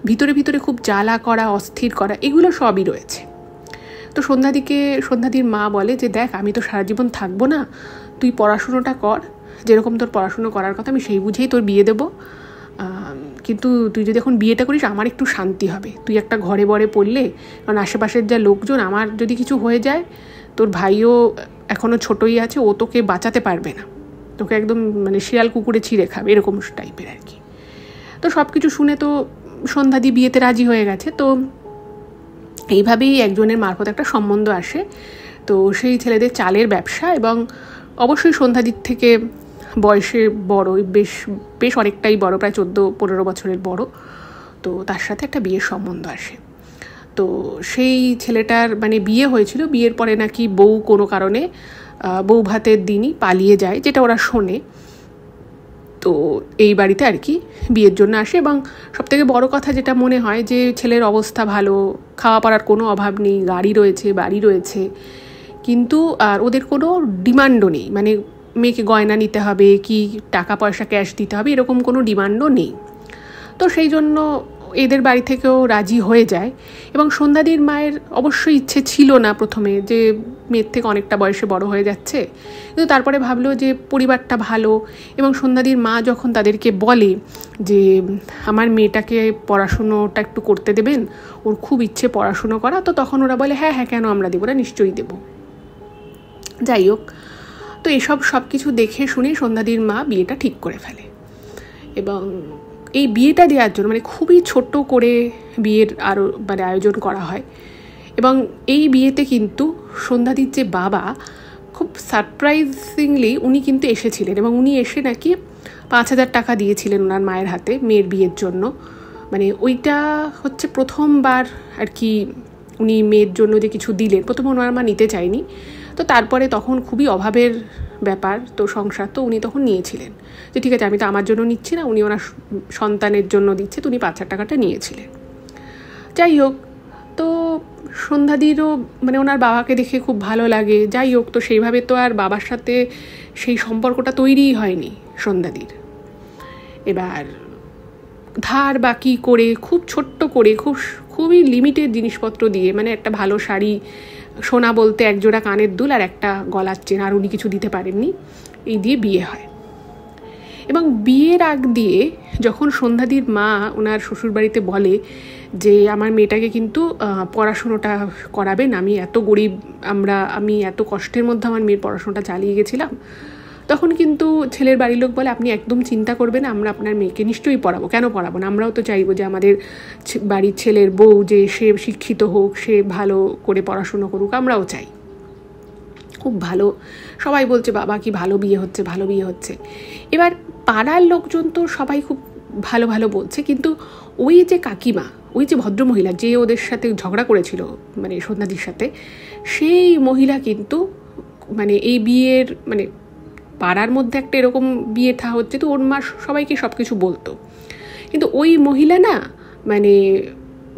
ভিতরে খুব জ্বালা করা, অস্থির করা, এগুলো সবই রয়েছে। তো সন্ধ্যাদির মা বলে যে দেখ, আমি তো সারা জীবন থাকবো না, তুই পড়াশুনোটা কর, যেরকম তোর পড়াশুনো করার কথা আমি সেই বুঝেই তোর বিয়ে দেবো, কিন্তু তুই যদি এখন বিয়েটা করিস আমার একটু শান্তি হবে। তুই একটা ঘরে বরে পড়লে, কারণ আশেপাশের যা লোকজন, আমার যদি কিছু হয়ে যায়, তোর ভাইও এখনও ছোটই আছে, ও তোকে বাঁচাতে পারবে না, তোকে একদম মানে শিয়াল কুকুরে ছিঁড়ে খাবে, এরকম টাইপের আর কি। তো সব কিছু শুনে তো সন্ধ্যাদি বিয়েতে রাজি হয়ে গেছে। তো এইভাবেই একজনের মারফত একটা সম্বন্ধ আসে। তো সেই ছেলেদের চালের ব্যবসা, এবং অবশ্যই সন্ধ্যাদির থেকে বয়সে বড়, বেশ অনেকটাই বড়, প্রায় 14-15 বছরের বড়। তো তার সাথে একটা বিয়ের সম্বন্ধ আসে। তো সেই ছেলেটার মানে বিয়ে হয়েছিল, বিয়ের পরে নাকি বউ কোনো কারণে বউ ভাতের দিনই পালিয়ে যায়, যেটা ওরা শোনে। তো এই বাড়িতে আর কি বিয়ের জন্য আসে, এবং সবথেকে বড় কথা যেটা মনে হয় যে ছেলের অবস্থা ভালো, খাওয়া পড়ার কোনো অভাব নেই, গাড়ি রয়েছে, বাড়ি রয়েছে, কিন্তু আর ওদের কোনো ডিমান্ডও নেই, মানে মেয়েকে গয়না নিতে হবে কি টাকা পয়সা ক্যাশ দিতে হবে, এরকম কোনো ডিমান্ডও নেই। তো সেই জন্য এদের বাড়ি থেকেও রাজি হয়ে যায়। এবং সন্ধ্যাদির মায়ের অবশ্যই ইচ্ছে ছিল না প্রথমে, যে মেয়ের থেকে অনেকটা বয়সে বড় হয়ে যাচ্ছে, কিন্তু তারপরে ভাবলো যে পরিবারটা ভালো। এবং সন্ধ্যাদির মা যখন তাদেরকে বলে যে আমার মেয়েটাকে পড়াশুনোটা একটু করতে দেবেন, ওর খুব ইচ্ছে পড়াশুনো করা, তো তখন ওরা বলে হ্যাঁ কেন আমরা দেবো না, নিশ্চয়ই দেবো। যাই হোক, তো সব কিছু দেখে শুনে সন্ধ্যাদির মা বিয়েটা ঠিক করে ফেলে। এবং এই বিয়েটা দেওয়ার জন্য মানে খুবই ছোট্ট করে বিয়ের মানে আয়োজন করা হয়। এবং এই বিয়েতে কিন্তু সন্ধ্যাদির যে বাবা, খুব সারপ্রাইজিংলি উনি কিন্তু এসেছিলেন, এবং উনি এসে নাকি 5,000 টাকা দিয়েছিলেন ওনার মায়ের হাতে মেয়ের বিয়ের জন্য। মানে ওইটা হচ্ছে প্রথমবার আর কি উনি মেয়ের জন্য যে কিছু দিলেন। প্রথমে ওনার মা নিতে চায়নি, তো তারপরে তখন খুবই অভাবের ব্যাপার, তো সংসার, তো উনি তখন নিয়েছিলেন যে ঠিক আছে, আমি তো আমার জন্য নিচ্ছি না, উনি ওনার সন্তানের জন্য দিচ্ছে, তো উনি 5,000 টাকাটা নিয়েছিলেন। যাই হোক, তো সন্ধ্যাদিরও মানে ওনার বাবাকে দেখে খুব ভালো লাগে। যাই হোক, তো সেইভাবে তো আর বাবার সাথে সেই সম্পর্কটা তৈরিই হয়নি সন্ধ্যাদির। এবার ধার বাকি করে, খুব ছোট্ট করে, খুবই লিমিটেড জিনিসপত্র দিয়ে, মানে একটা ভালো শাড়ি, সোনা বলতে একজোড়া কানের দুল আর একটা গলার চেন, আর উনি কিছু দিতে পারেননি, এই দিয়ে বিয়ে হয়। এবং বিয়ের আগ দিয়ে যখন সন্ধ্যাদির মা ওনার শ্বশুরবাড়িতে বলে যে আমার মেয়েটাকে কিন্তু পড়াশুনোটা করাবেন, আমি এত গরিব, আমি এত কষ্টের মধ্যে আমার মেয়ের পড়াশোনাটা চালিয়ে গেছিলাম, তখন কিন্তু ছেলের বাড়ির লোক বলে আপনি একদম চিন্তা করবেন, আমরা আপনার মেয়েকে নিশ্চয়ই পড়াবো, কেন পড়াবো না, আমরাও তো চাইবো যে আমাদের বাড়ির ছেলের বউ যে সে শিক্ষিত হোক, সে ভালো করে পড়াশুনো করুক, আমরাও চাই। খুব ভালো, সবাই বলছে বাবা কি ভালো বিয়ে হচ্ছে, ভালো বিয়ে হচ্ছে। এবার পাড়ার লোকজন তো সবাই খুব ভালো ভালো বলছে, কিন্তু ওই যে কাকিমা, ওই যে ভদ্রমহিলা যে ওদের সাথে ঝগড়া করেছিল মানে সন্ধ্যাদির সাথে, সেই মহিলা কিন্তু মানে এই বিয়ের মানে পাড়ার মধ্যে একটা এরকম বিয়ে থা হচ্ছে, তো ওর মা সবাইকে সব কিছু বলতো, কিন্তু ওই মহিলা না মানে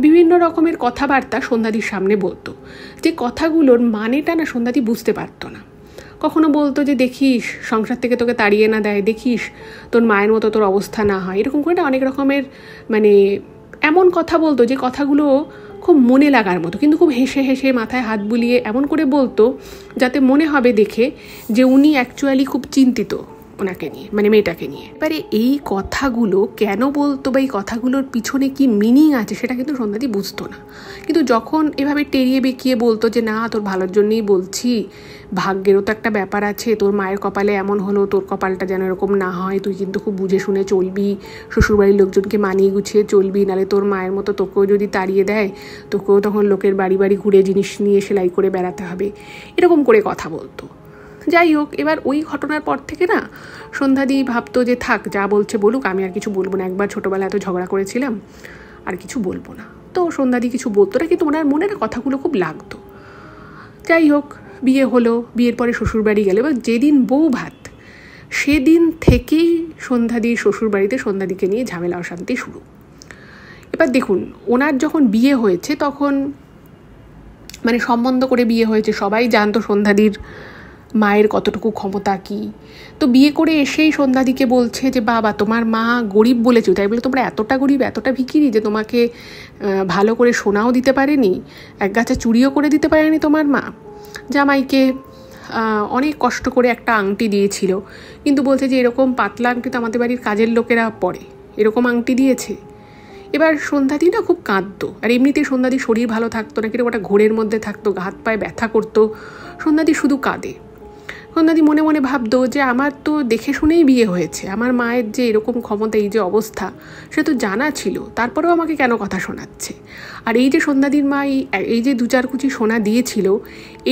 বিভিন্ন রকমের কথাবার্তা সন্ধ্যাদির সামনে বলতো, যে কথাগুলোর মানেটা না সন্ধ্যাদি বুঝতে পারতো না। কখনো বলতো যে দেখিস সংসার থেকে তোকে তাড়িয়ে না দেয়, দেখিস তোর মায়ের মতো তোর অবস্থা না হয়, এরকম করে না অনেক রকমের মানে এমন কথা বলতো যে কথাগুলো খুব মনে লাগার মতো, কিন্তু খুব হেসে হেসে মাথায় হাত বুলিয়ে এমন করে বলতো যাতে মনে হবে দেখে যে উনি অ্যাকচুয়ালি খুব চিন্তিত ওনাকে নিয়ে, মানে মেয়েটাকে নিয়ে। এবারে এই কথাগুলো কেন বলতো বা এই কথাগুলোর পিছনে কি মিনিং আছে সেটা কিন্তু সন্ধ্যাদি বুঝতো না। কিন্তু যখন এভাবে টেরিয়ে বেঁকিয়ে বলতো যে না তোর ভালোর জন্যই বলছি, ভাগ্যেরও তো একটা ব্যাপার আছে, তোর মায়ের কপালে এমন হলো, তোর কপালটা যেন এরকম না হয়, তুই কিন্তু খুব বুঝে শুনে চলবি, শ্বশুরবাড়ির লোকজনকে মানিয়ে গুছিয়ে চলবি, নাহলে তোর মায়ের মতো তোকেও যদি তাড়িয়ে দেয় তোকেও তখন লোকের বাড়ি বাড়ি ঘুরে জিনিস নিয়ে সেলাই করে বেড়াতে হবে, এরকম করে কথা বলতো। যাই হোক, এবার ওই ঘটনার পর থেকে না সন্ধ্যাদি ভাবতো যে থাক যা বলছে বলুক, আমি আর কিছু বলবো না, একবার ছোটোবেলায় এত ঝগড়া করেছিলাম, আর কিছু বলবো না। তো সন্ধ্যাদি কিছু বলতো না, কিন্তু ওনার মনে না কথাগুলো খুব লাগতো। যাই হোক, বিয়ে হলো, বিয়ের পরে শ্বশুরবাড়ি গেল, এবং যেদিন বউ ভাত সেদিন থেকেই সন্ধ্যাদির শ্বশুরবাড়িতে সন্ধ্যাদিকে নিয়ে ঝামেলা অশান্তি শুরু। এবার দেখুন, ওনার যখন বিয়ে হয়েছে তখন মানে সম্বন্ধ করে বিয়ে হয়েছে, সবাই জানতো সন্ধ্যাদির মায়ের কতটুকু ক্ষমতা কি। তো বিয়ে করে এসেই সন্ধ্যাদিকে বলছে যে বাবা তোমার মা গরিব বলেছো, তাই বলে তোমরা এতটা গরিব এতটা ভিখিরি যে তোমাকে ভালো করে সোনাও দিতে পারেনি, এক গাছা চুড়িও করে দিতে পারেনি তোমার মা। জামাইকে অনেক কষ্ট করে একটা আংটি দিয়েছিল, কিন্তু বলছে যে এরকম পাতলা আংটি তো আমাদের বাড়ির কাজের লোকেরা পরে, এরকম আংটি দিয়েছে। এবার সন্ধ্যাদি না খুব কাঁদতো, আর এমনিতেই সন্ধ্যাদির শরীর ভালো থাকতো না, কিরকম একটা ঘোরের মধ্যে থাকতো, হাত পায়ে ব্যথা করতো, সন্ধ্যাদি শুধু কাঁদে। সন্ধ্যাদি মনে মনে ভাবতো যে আমার তো দেখে শুনেই বিয়ে হয়েছে, আমার মায়ের যে এরকম ক্ষমতা, এই যে অবস্থা সে তো জানা ছিল, তারপরেও আমাকে কেন কথা শোনাচ্ছে। আর এই যে সন্ধ্যাদির মা এই যে 2-4 কুচি সোনা দিয়েছিল,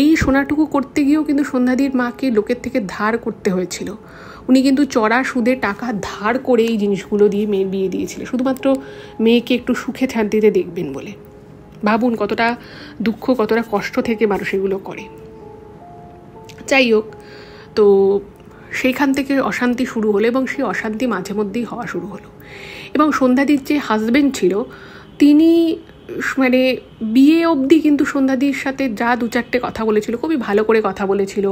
এই সোনাটুকু করতে গিয়েও কিন্তু সন্ধ্যাদির মাকে লোকের থেকে ধার করতে হয়েছিল। উনি কিন্তু চড়া সুদে টাকা ধার করে এই জিনিসগুলো দিয়ে মেয়ের বিয়ে দিয়েছিল, শুধুমাত্র মেয়েকে একটু সুখে শান্তিতে দেখবেন বলে। ভাবুন কতটা দুঃখ, কতটা কষ্ট থেকে মানুষ এগুলো করে। যাই হোক, তো সেইখান থেকে অশান্তি শুরু হলো, এবং সেই অশান্তি মাঝে মধ্যেই হওয়া শুরু হলো। এবং সন্ধ্যাদির যে হাজব্যান্ড ছিল তিনি মানে বিয়ে অবধি কিন্তু সন্ধ্যাদির সাথে যা 2-4টে কথা বলেছিল খুবই ভালো করে কথা বলেছিল,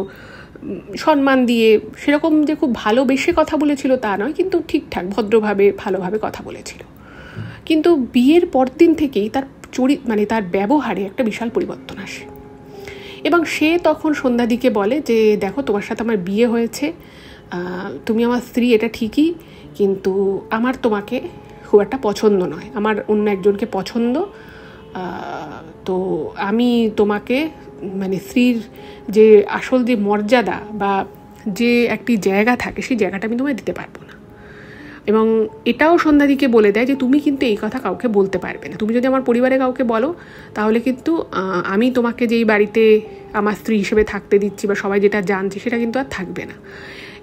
সম্মান দিয়ে, সেরকম যে খুব ভালোবেসে কথা বলেছিল তা নয়, কিন্তু ঠিকঠাক ভদ্রভাবে ভালোভাবে কথা বলেছিল। কিন্তু বিয়ের পরদিন থেকেই তার মানে তার ব্যবহারে একটা বিশাল পরিবর্তন আসে, এবং সে তখন সন্ধ্যাদিকে বলে যে দেখো তোমার সাথে আমার বিয়ে হয়েছে, তুমি আমার স্ত্রী এটা ঠিকই, কিন্তু আমার তোমাকে খুব একটা পছন্দ নয়, আমার অন্য একজনকে পছন্দ, তো আমি তোমাকে মানে স্ত্রীর যে আসল যে মর্যাদা বা যে একটি জায়গা থাকে সেই জায়গাটা আমি তোমায় দিতে পারবো না। এবং এটাও সন্ধ্যাদিকে বলে দেয় যে তুমি কিন্তু এই কথা কাউকে বলতে পারবে না, তুমি যদি আমার পরিবারে কাউকে বলো তাহলে কিন্তু আমি তোমাকে যেই বাড়িতে আমার স্ত্রী হিসেবে থাকতে দিচ্ছি বা সবাই যেটা জানছে সেটা কিন্তু আর থাকবে না।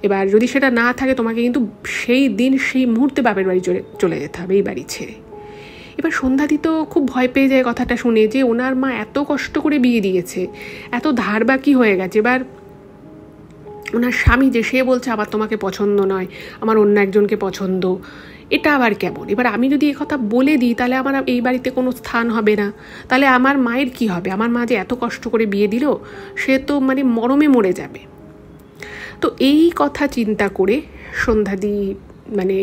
এবার যদি সেটা না থাকে তোমাকে কিন্তু সেই দিন সেই মুহূর্তে বাপের বাড়ি চলে যেতে হবে, এই বাড়ি ছেড়ে। এবার সন্ধ্যাদি তো খুব ভয় পেয়ে যায় কথাটা শুনে, যে ওনার মা এত কষ্ট করে বিয়ে দিয়েছে, এত ধার বাকি হয়ে গেছে, এবার ওনার স্বামী যে সে বলছে আবার তোমাকে পছন্দ নয়, আমার অন্য একজনকে পছন্দ, এটা আবার কেমন? এবার আমি যদি এই কথা বলে দিই তাহলে আমার এই বাড়িতে কোনো স্থান হবে না, তাহলে আমার মায়ের কি হবে? আমার মা যে এত কষ্ট করে বিয়ে দিল সে তো মানে মরমে মরে যাবে। তো এই কথা চিন্তা করে সন্ধ্যাদি মানে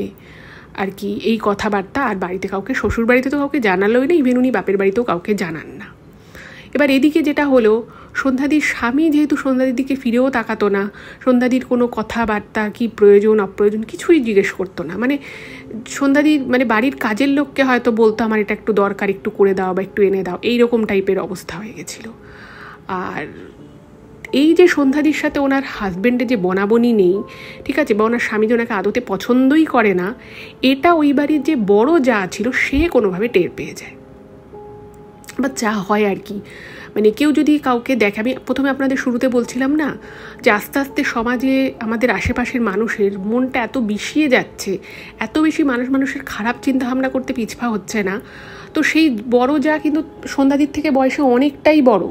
আর কি এই কথাবার্তা আর বাড়িতে কাউকে, শ্বশুর বাড়িতে তো কাউকে জানালোই না, ইভেন উনি বাপের বাড়িতেও কাউকে জানান না। এবার এদিকে যেটা হলো, সন্ধ্যাদির স্বামী যেহেতু সন্ধ্যাদির দিকে ফিরেও তাকাতো না, সন্ধ্যাদির কোনো কথাবার্তা কি প্রয়োজন অপ্রয়োজন কিছুই জিজ্ঞেস করতো না, মানে সন্ধ্যাদির মানে বাড়ির কাজের লোককে হয়তো বলতো আমার এটা একটু দরকার, একটু করে দাও বা একটু এনে দাও, এইরকম টাইপের অবস্থা হয়ে গেছিলো। আর এই যে সন্ধ্যাদির সাথে ওনার হাজব্যান্ডের যে বনাবনি নেই, ঠিক আছে, বা ওনার স্বামী যে ওনাকে আদতে পছন্দই করে না, এটা ওই বাড়ির যে বড় যা ছিল সে কোনোভাবে টের পেয়ে যায়, বা যা হয় আর কি। মানে কেউ যদি কাউকে দেখে, আমি প্রথমে আপনাদের শুরুতে বলছিলাম না যে আস্তে আস্তে সমাজে আমাদের আশেপাশের মানুষের মনটা এত বিষিয়ে যাচ্ছে, এত বেশি মানুষের খারাপ চিন্তা ভাবনা করতে পিছপা হচ্ছে না, তো সেই বড় যা কিন্তু সন্ধ্যাদির থেকে বয়সে অনেকটাই বড়,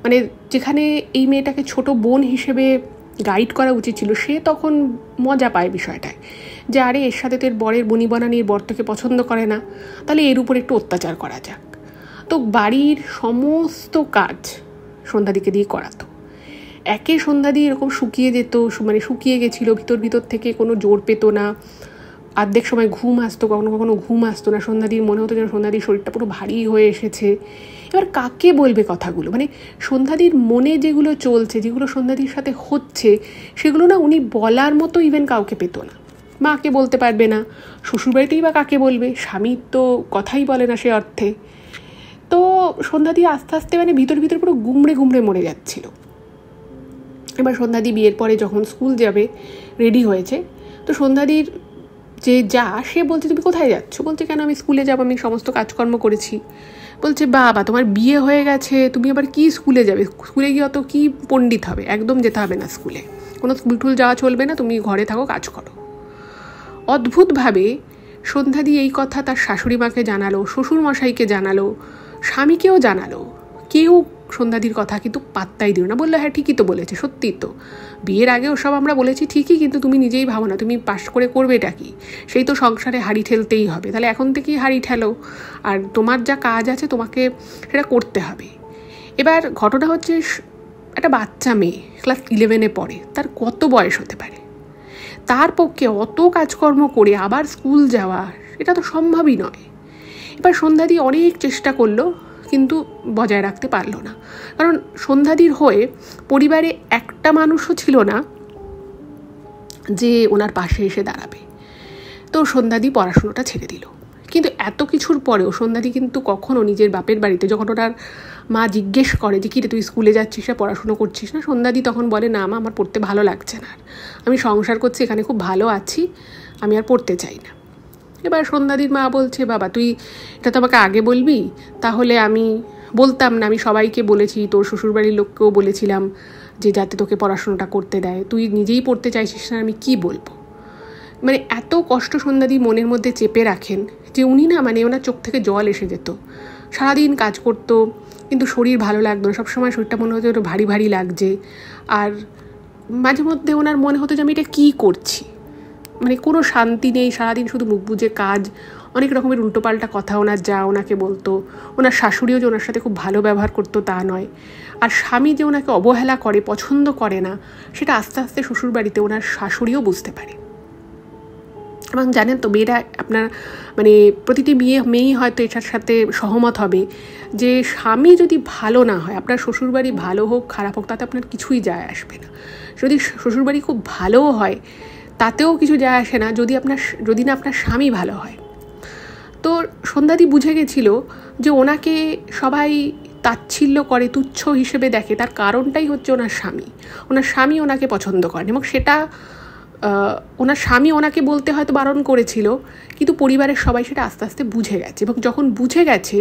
মানে যেখানে এই মেয়েটাকে ছোট বোন হিসেবে গাইড করা উচিত ছিল, সে তখন মজা পায় বিষয়টায় যে আরে এর সাথে তো এর বরের বনিবনানির বর তোকে পছন্দ করে না, তাহলে এর উপর একটু অত্যাচার করা যাক। তো বাড়ির সমস্ত কাজ সন্ধ্যাদিকে দিয়ে করাতো। একে সন্ধ্যাদি এরকম শুকিয়ে যেত, মানে শুকিয়ে গেছিলো, ভিতর থেকে কোনো জোর পেতো না, অর্ধেক সময় ঘুম আসতো, কখনো কখনো ঘুম আসতো না। সন্ধ্যাদির মনে হতো যেন সন্ধ্যাদির শরীরটা পুরো ভারী হয়ে এসেছে। এবার কাকে বলবে কথাগুলো, মানে সন্ধ্যাদির মনে যেগুলো চলছে, যেগুলো সন্ধ্যাদির সাথে হচ্ছে, সেগুলো না উনি বলার মতো ইভেন কাউকে পেতো না। মাকে বলতে পারবে না, শ্বশুরবাড়িতেই বা কাকে বলবে, স্বামীর তো কথাই বলে না সে অর্থে। তো সন্ধ্যাদি আস্তে আস্তে মানে ভিতর পুরো গুমড়ে মরে যাচ্ছিল। এবার সন্ধ্যাদি বিয়ের পরে যখন স্কুল যাবে রেডি হয়েছে, তো সন্ধ্যাদির যে সে বলছে তুমি কোথায় যাচ্ছ? বলছে কেন আমি স্কুলে যাবো, আমি সমস্ত কাজকর্ম করেছি। বলছে বাবা তোমার বিয়ে হয়ে গেছে, তুমি আবার কি স্কুলে যাবে? স্কুলে গিয়ে অত কি পণ্ডিত হবে? একদম যেতে হবে না স্কুলে, কোনো স্কুল টুল যাওয়া চলবে না, তুমি ঘরে থাকো, কাজ করো। অদ্ভুতভাবে সন্ধ্যাদি এই কথা তার শাশুড়ি মাকে জানালো, শ্বশুরমশাইকে জানালো, স্বামীকেও জানালো। কেউ সন্ধ্যাদির কথা কিন্তু পাত্তাই দিল না। বললো হ্যাঁ ঠিকই তো বলেছে, সত্যি তো, বিয়ের আগে ওসব আমরা বলেছি ঠিকই, কিন্তু তুমি নিজেই ভাবো না, তুমি পাশ করে করবে এটা কি? সেই তো সংসারে হাঁড়ি ঠেলতেই হবে, তাহলে এখন থেকেই হাঁড়ি ঠেলো, আর তোমার যা কাজ আছে তোমাকে সেটা করতে হবে। এবার ঘটনা হচ্ছে একটা বাচ্চা মেয়ে ক্লাস 11-এ পড়ে, তার কত বয়স হতে পারে? তার পক্ষে অত কাজকর্ম করে আবার স্কুল যাওয়া এটা তো সম্ভবই নয়। এবার সন্ধ্যাদি অনেক চেষ্টা করলো, কিন্তু বজায় রাখতে পারলো না, কারণ সন্ধ্যাদির হয়ে পরিবারে একটা মানুষও ছিল না যে ওনার পাশে এসে দাঁড়াবে। তো সন্ধ্যাদি পড়াশুনোটা ছেড়ে দিল। কিন্তু এত কিছুর পরেও সন্ধ্যাদি কিন্তু কখনো নিজের বাপের বাড়িতে যখন ওনার মা জিজ্ঞেস করে যে কিরে তুই স্কুলে যাচ্ছিস না, পড়াশুনো করছিস না, সন্ধ্যাদি তখন বলে না মা, আমার পড়তে ভালো লাগছে না, আমি সংসার করছি, এখানে খুব ভালো আছি, আমি আর পড়তে চাই না। এবার সন্ধ্যাদির মা বলছে বাবা তুই এটা তো আমাকে আগে বলবি, তাহলে আমি বলতাম না, আমি সবাইকে বলেছি, তোর শ্বশুরবাড়ির লোককেও বলেছিলাম যে যাতে তোকে পড়াশোনাটা করতে দেয়, তুই নিজেই পড়তে চাইছিস না, আমি কি বলবো? মানে এত কষ্ট সন্ধ্যাদি মনের মধ্যে চেপে রাখেন যে উনি না, মানে ওনার চোখ থেকে জল এসে যেত। সারাদিন কাজ করতো কিন্তু শরীর ভালো লাগতো না, সবসময় শরীরটা মনে হতো একটু ভারী ভারী লাগছে। আর মাঝে মধ্যে ওনার মনে হতো যে আমি এটা কী করছি, মানে কোনো শান্তি নেই, সারাদিন শুধু মুখ বুজে কাজ, অনেক রকমের উল্টোপাল্টা কথা ওনার যা ওনাকে বলতো। ওনার শাশুড়িও যে ওনার সাথে খুব ভালো ব্যবহার করতো তা নয়, আর স্বামী যে ওনাকে অবহেলা করে, পছন্দ করে না, সেটা আস্তে আস্তে শ্বশুরবাড়িতে ওনার শাশুড়িও বুঝতে পারে। এবং জানেন তো মেয়েরা, আপনার মানে প্রতিটি মেয়েই হয়তো এটার সাথে সহমত হবে যে স্বামী যদি ভালো না হয়, আপনার শ্বশুরবাড়ি ভালো হোক খারাপ হোক তাতে আপনার কিছুই যায় আসবে না। যদি শ্বশুরবাড়ি খুব ভালোও হয় তাতেও কিছু যায় আসে না যদি না আপনার স্বামী ভালো হয়। তো সন্ধ্যাদি বুঝে গেছিল যে ওনাকে সবাই তাচ্ছিল্য করে, তুচ্ছ হিসেবে দেখে, তার কারণটাই হচ্ছে ওনার স্বামী ওনাকে পছন্দ করেন, এবং সেটা ওনার স্বামী ওনাকে বলতে হয়তো বারণ করেছিল, কিন্তু পরিবারের সবাই সেটা আস্তে আস্তে বুঝে গেছে। এবং যখন বুঝে গেছে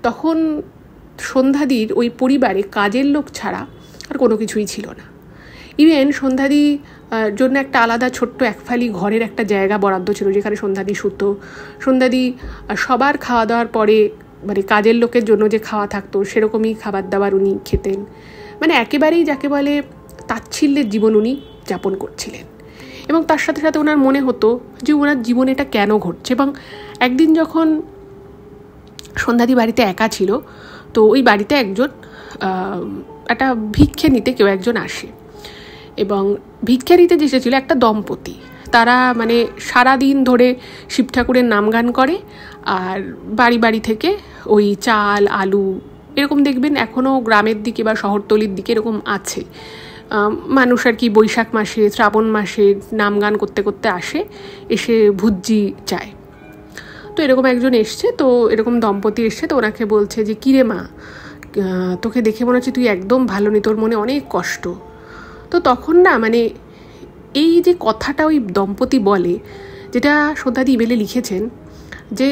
তখন সন্ধ্যাদির ওই পরিবারে কাজের লোক ছাড়া আর কোনো কিছুই ছিল না। ইভেন সন্ধ্যাদি জন্য একটা আলাদা ছোট্ট একফালি ঘরের একটা জায়গা বরাদ্দ ছিল যেখানে সন্ধ্যাদি শুতো। সন্ধ্যাদি সবার খাওয়া দাওয়ার পরে, মানে কাজের লোকের জন্য যে খাওয়া থাকতো সেরকমই খাবার দাবার উনি খেতেন। মানে একেবারেই যাকে বলে তাচ্ছিল্যের জীবন উনি যাপন করছিলেন। এবং তার সাথে সাথে ওনার মনে হতো যে ওনার জীবনে এটা কেন ঘটছে। এবং একদিন যখন সন্ধ্যাদি বাড়িতে একা ছিল, তো ওই বাড়িতে একটা ভিক্ষে নিতে কেউ একজন আসে, এবং ভিক্ষা নিতে যে এসেছিল একটা দম্পতি। তারা মানে সারাদিন ধরে শিব ঠাকুরের নাম গান করে, আর বাড়ি বাড়ি থেকে ওই চাল আলু এরকম দেখবেন এখনও গ্রামের দিকে বা শহরতলির দিকে এরকম আছে। মানুষ আর কি বৈশাখ মাসে, শ্রাবণ মাসে নাম গান করতে করতে আসে, এসে ভুজ্জি চায়। তো এরকম একজন এসছে, তো এরকম দম্পতি এসছে, তো ওনাকে বলছে যে কিরে মা, তোকে দেখে মনে হচ্ছে তুই একদম ভালো নি, তোর মনে অনেক কষ্ট। তো তখন না, মানে এই যে কথাটা ওই দম্পতি বলে, যেটা সন্ধ্যাদি ইমেলে লিখেছেন, যে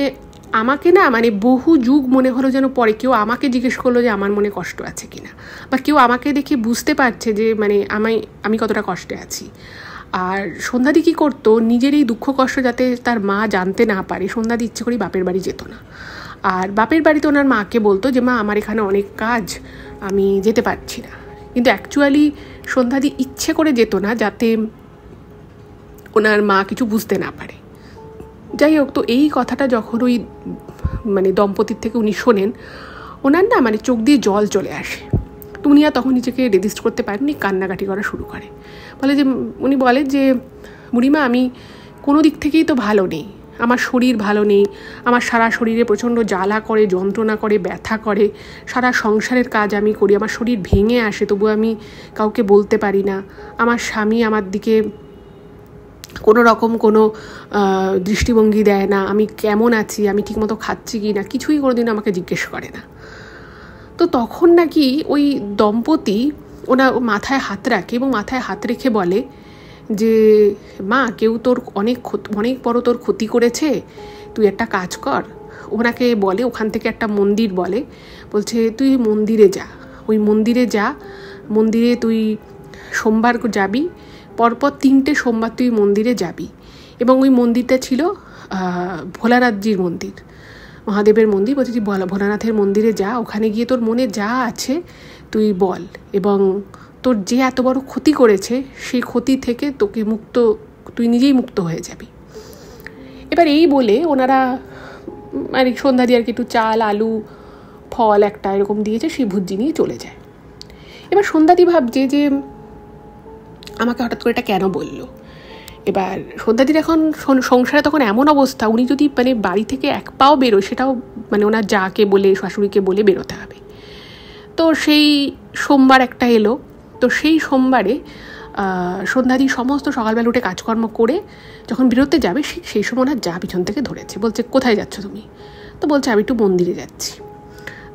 আমাকে না মানে বহু যুগ মনে হলো যেন পরে কেউ আমাকে জিজ্ঞেস করলো যে আমার মনে কষ্ট আছে কিনা, বা কেউ আমাকে দেখে বুঝতে পারছে যে মানে আমি কতটা কষ্টে আছি। আর সন্ধ্যাদি কী করতো, নিজের এই দুঃখ কষ্ট যাতে তার মা জানতে না পারে, সন্ধ্যাদি ইচ্ছে করেই বাপের বাড়ি যেত না। আর বাপের বাড়িতে ওনার মাকে বলতো যে মা আমার এখানে অনেক কাজ, আমি যেতে পারছি না। কিন্তু অ্যাকচুয়ালি সন্ধ্যাদি ইচ্ছে করে যেত না যাতে ওনার মা কিছু বুঝতে না পারে। যাই হোক, তো এই কথাটা যখন ওই মানে দম্পতির থেকে উনি শোনেন, ওনার না মানে চোখ দিয়ে জল চলে আসে। তো উনি আর তখন নিজেকে রেজিস্ট করতে পারেননি, কান্নাকাটি করা শুরু করে। উনি বলে যে বুড়িমা, আমি কোনো দিক থেকেই তো ভালো নেই, আমার শরীর ভালো নেই, আমার সারা শরীরে প্রচণ্ড জ্বালা করে, যন্ত্রণা করে, ব্যথা করে, সারা সংসারের কাজ আমি করি, আমার শরীর ভেঙে আসে, তবু আমি কাউকে বলতে পারি না, আমার স্বামী আমার দিকে কোনো রকম কোনো দৃষ্টিভঙ্গি দেয় না, আমি কেমন আছি, আমি ঠিকমতো খাচ্ছি কি না, কিছুই কোনোদিন আমাকে জিজ্ঞেস করে না। তো তখন নাকি ওই দম্পতি ওনার মাথায় হাত রাখে এবং মাথায় হাত রেখে বলে যে মা, কেউ তোর অনেক বড় তোর ক্ষতি করেছে, তুই একটা কাজ কর। ওনাকে বলে, ওখান থেকে একটা মন্দির বলছে তুই মন্দিরে যা, ওই মন্দিরে যা, মন্দিরে তুই সোমবার যাবি, পরপর 3টে সোমবার তুই মন্দিরে যাবি। এবং ওই মন্দিরটা ছিল ভোলানাথজির মন্দির, মহাদেবের মন্দির। বলছে তুই ভোলানাথের মন্দিরে যা, ওখানে গিয়ে তোর মনে যা আছে তুই বল, এবং তোর যে এত বড় ক্ষতি করেছে সেই ক্ষতি থেকে তুই নিজেই মুক্ত হয়ে যাবি। এবার এই বলে ওনারা মানে সন্ধ্যা দিয়ে আর কি একটু চাল, আলু, ফল একটা এরকম দিয়েছে, সেই ভুজি নিয়ে চলে যায়। এবার সন্ধ্যাদি ভাবছে যে আমাকে হঠাৎ করে এটা কেন বললো। এবার সন্ধ্যাদির এখন সংসারে তখন এমন অবস্থা, উনি যদি মানে বাড়ি থেকে এক পাও বেরোয়, সেটাও মানে ওনার যাকে বলে, শাশুড়িকে বলে বেরোতে হবে। তো সেই সোমবার একটা এলো। তো সেই সোমবারে সন্ধ্যাদি সমস্ত সকালবেলা উঠে কাজকর্ম করে যখন বেরোতে যাবে, সেই সময় ওনার যা পিছন থেকে ধরেছে, বলছে কোথায় যাচ্ছ তুমি? তো বলছে আমি একটু মন্দিরে যাচ্ছি।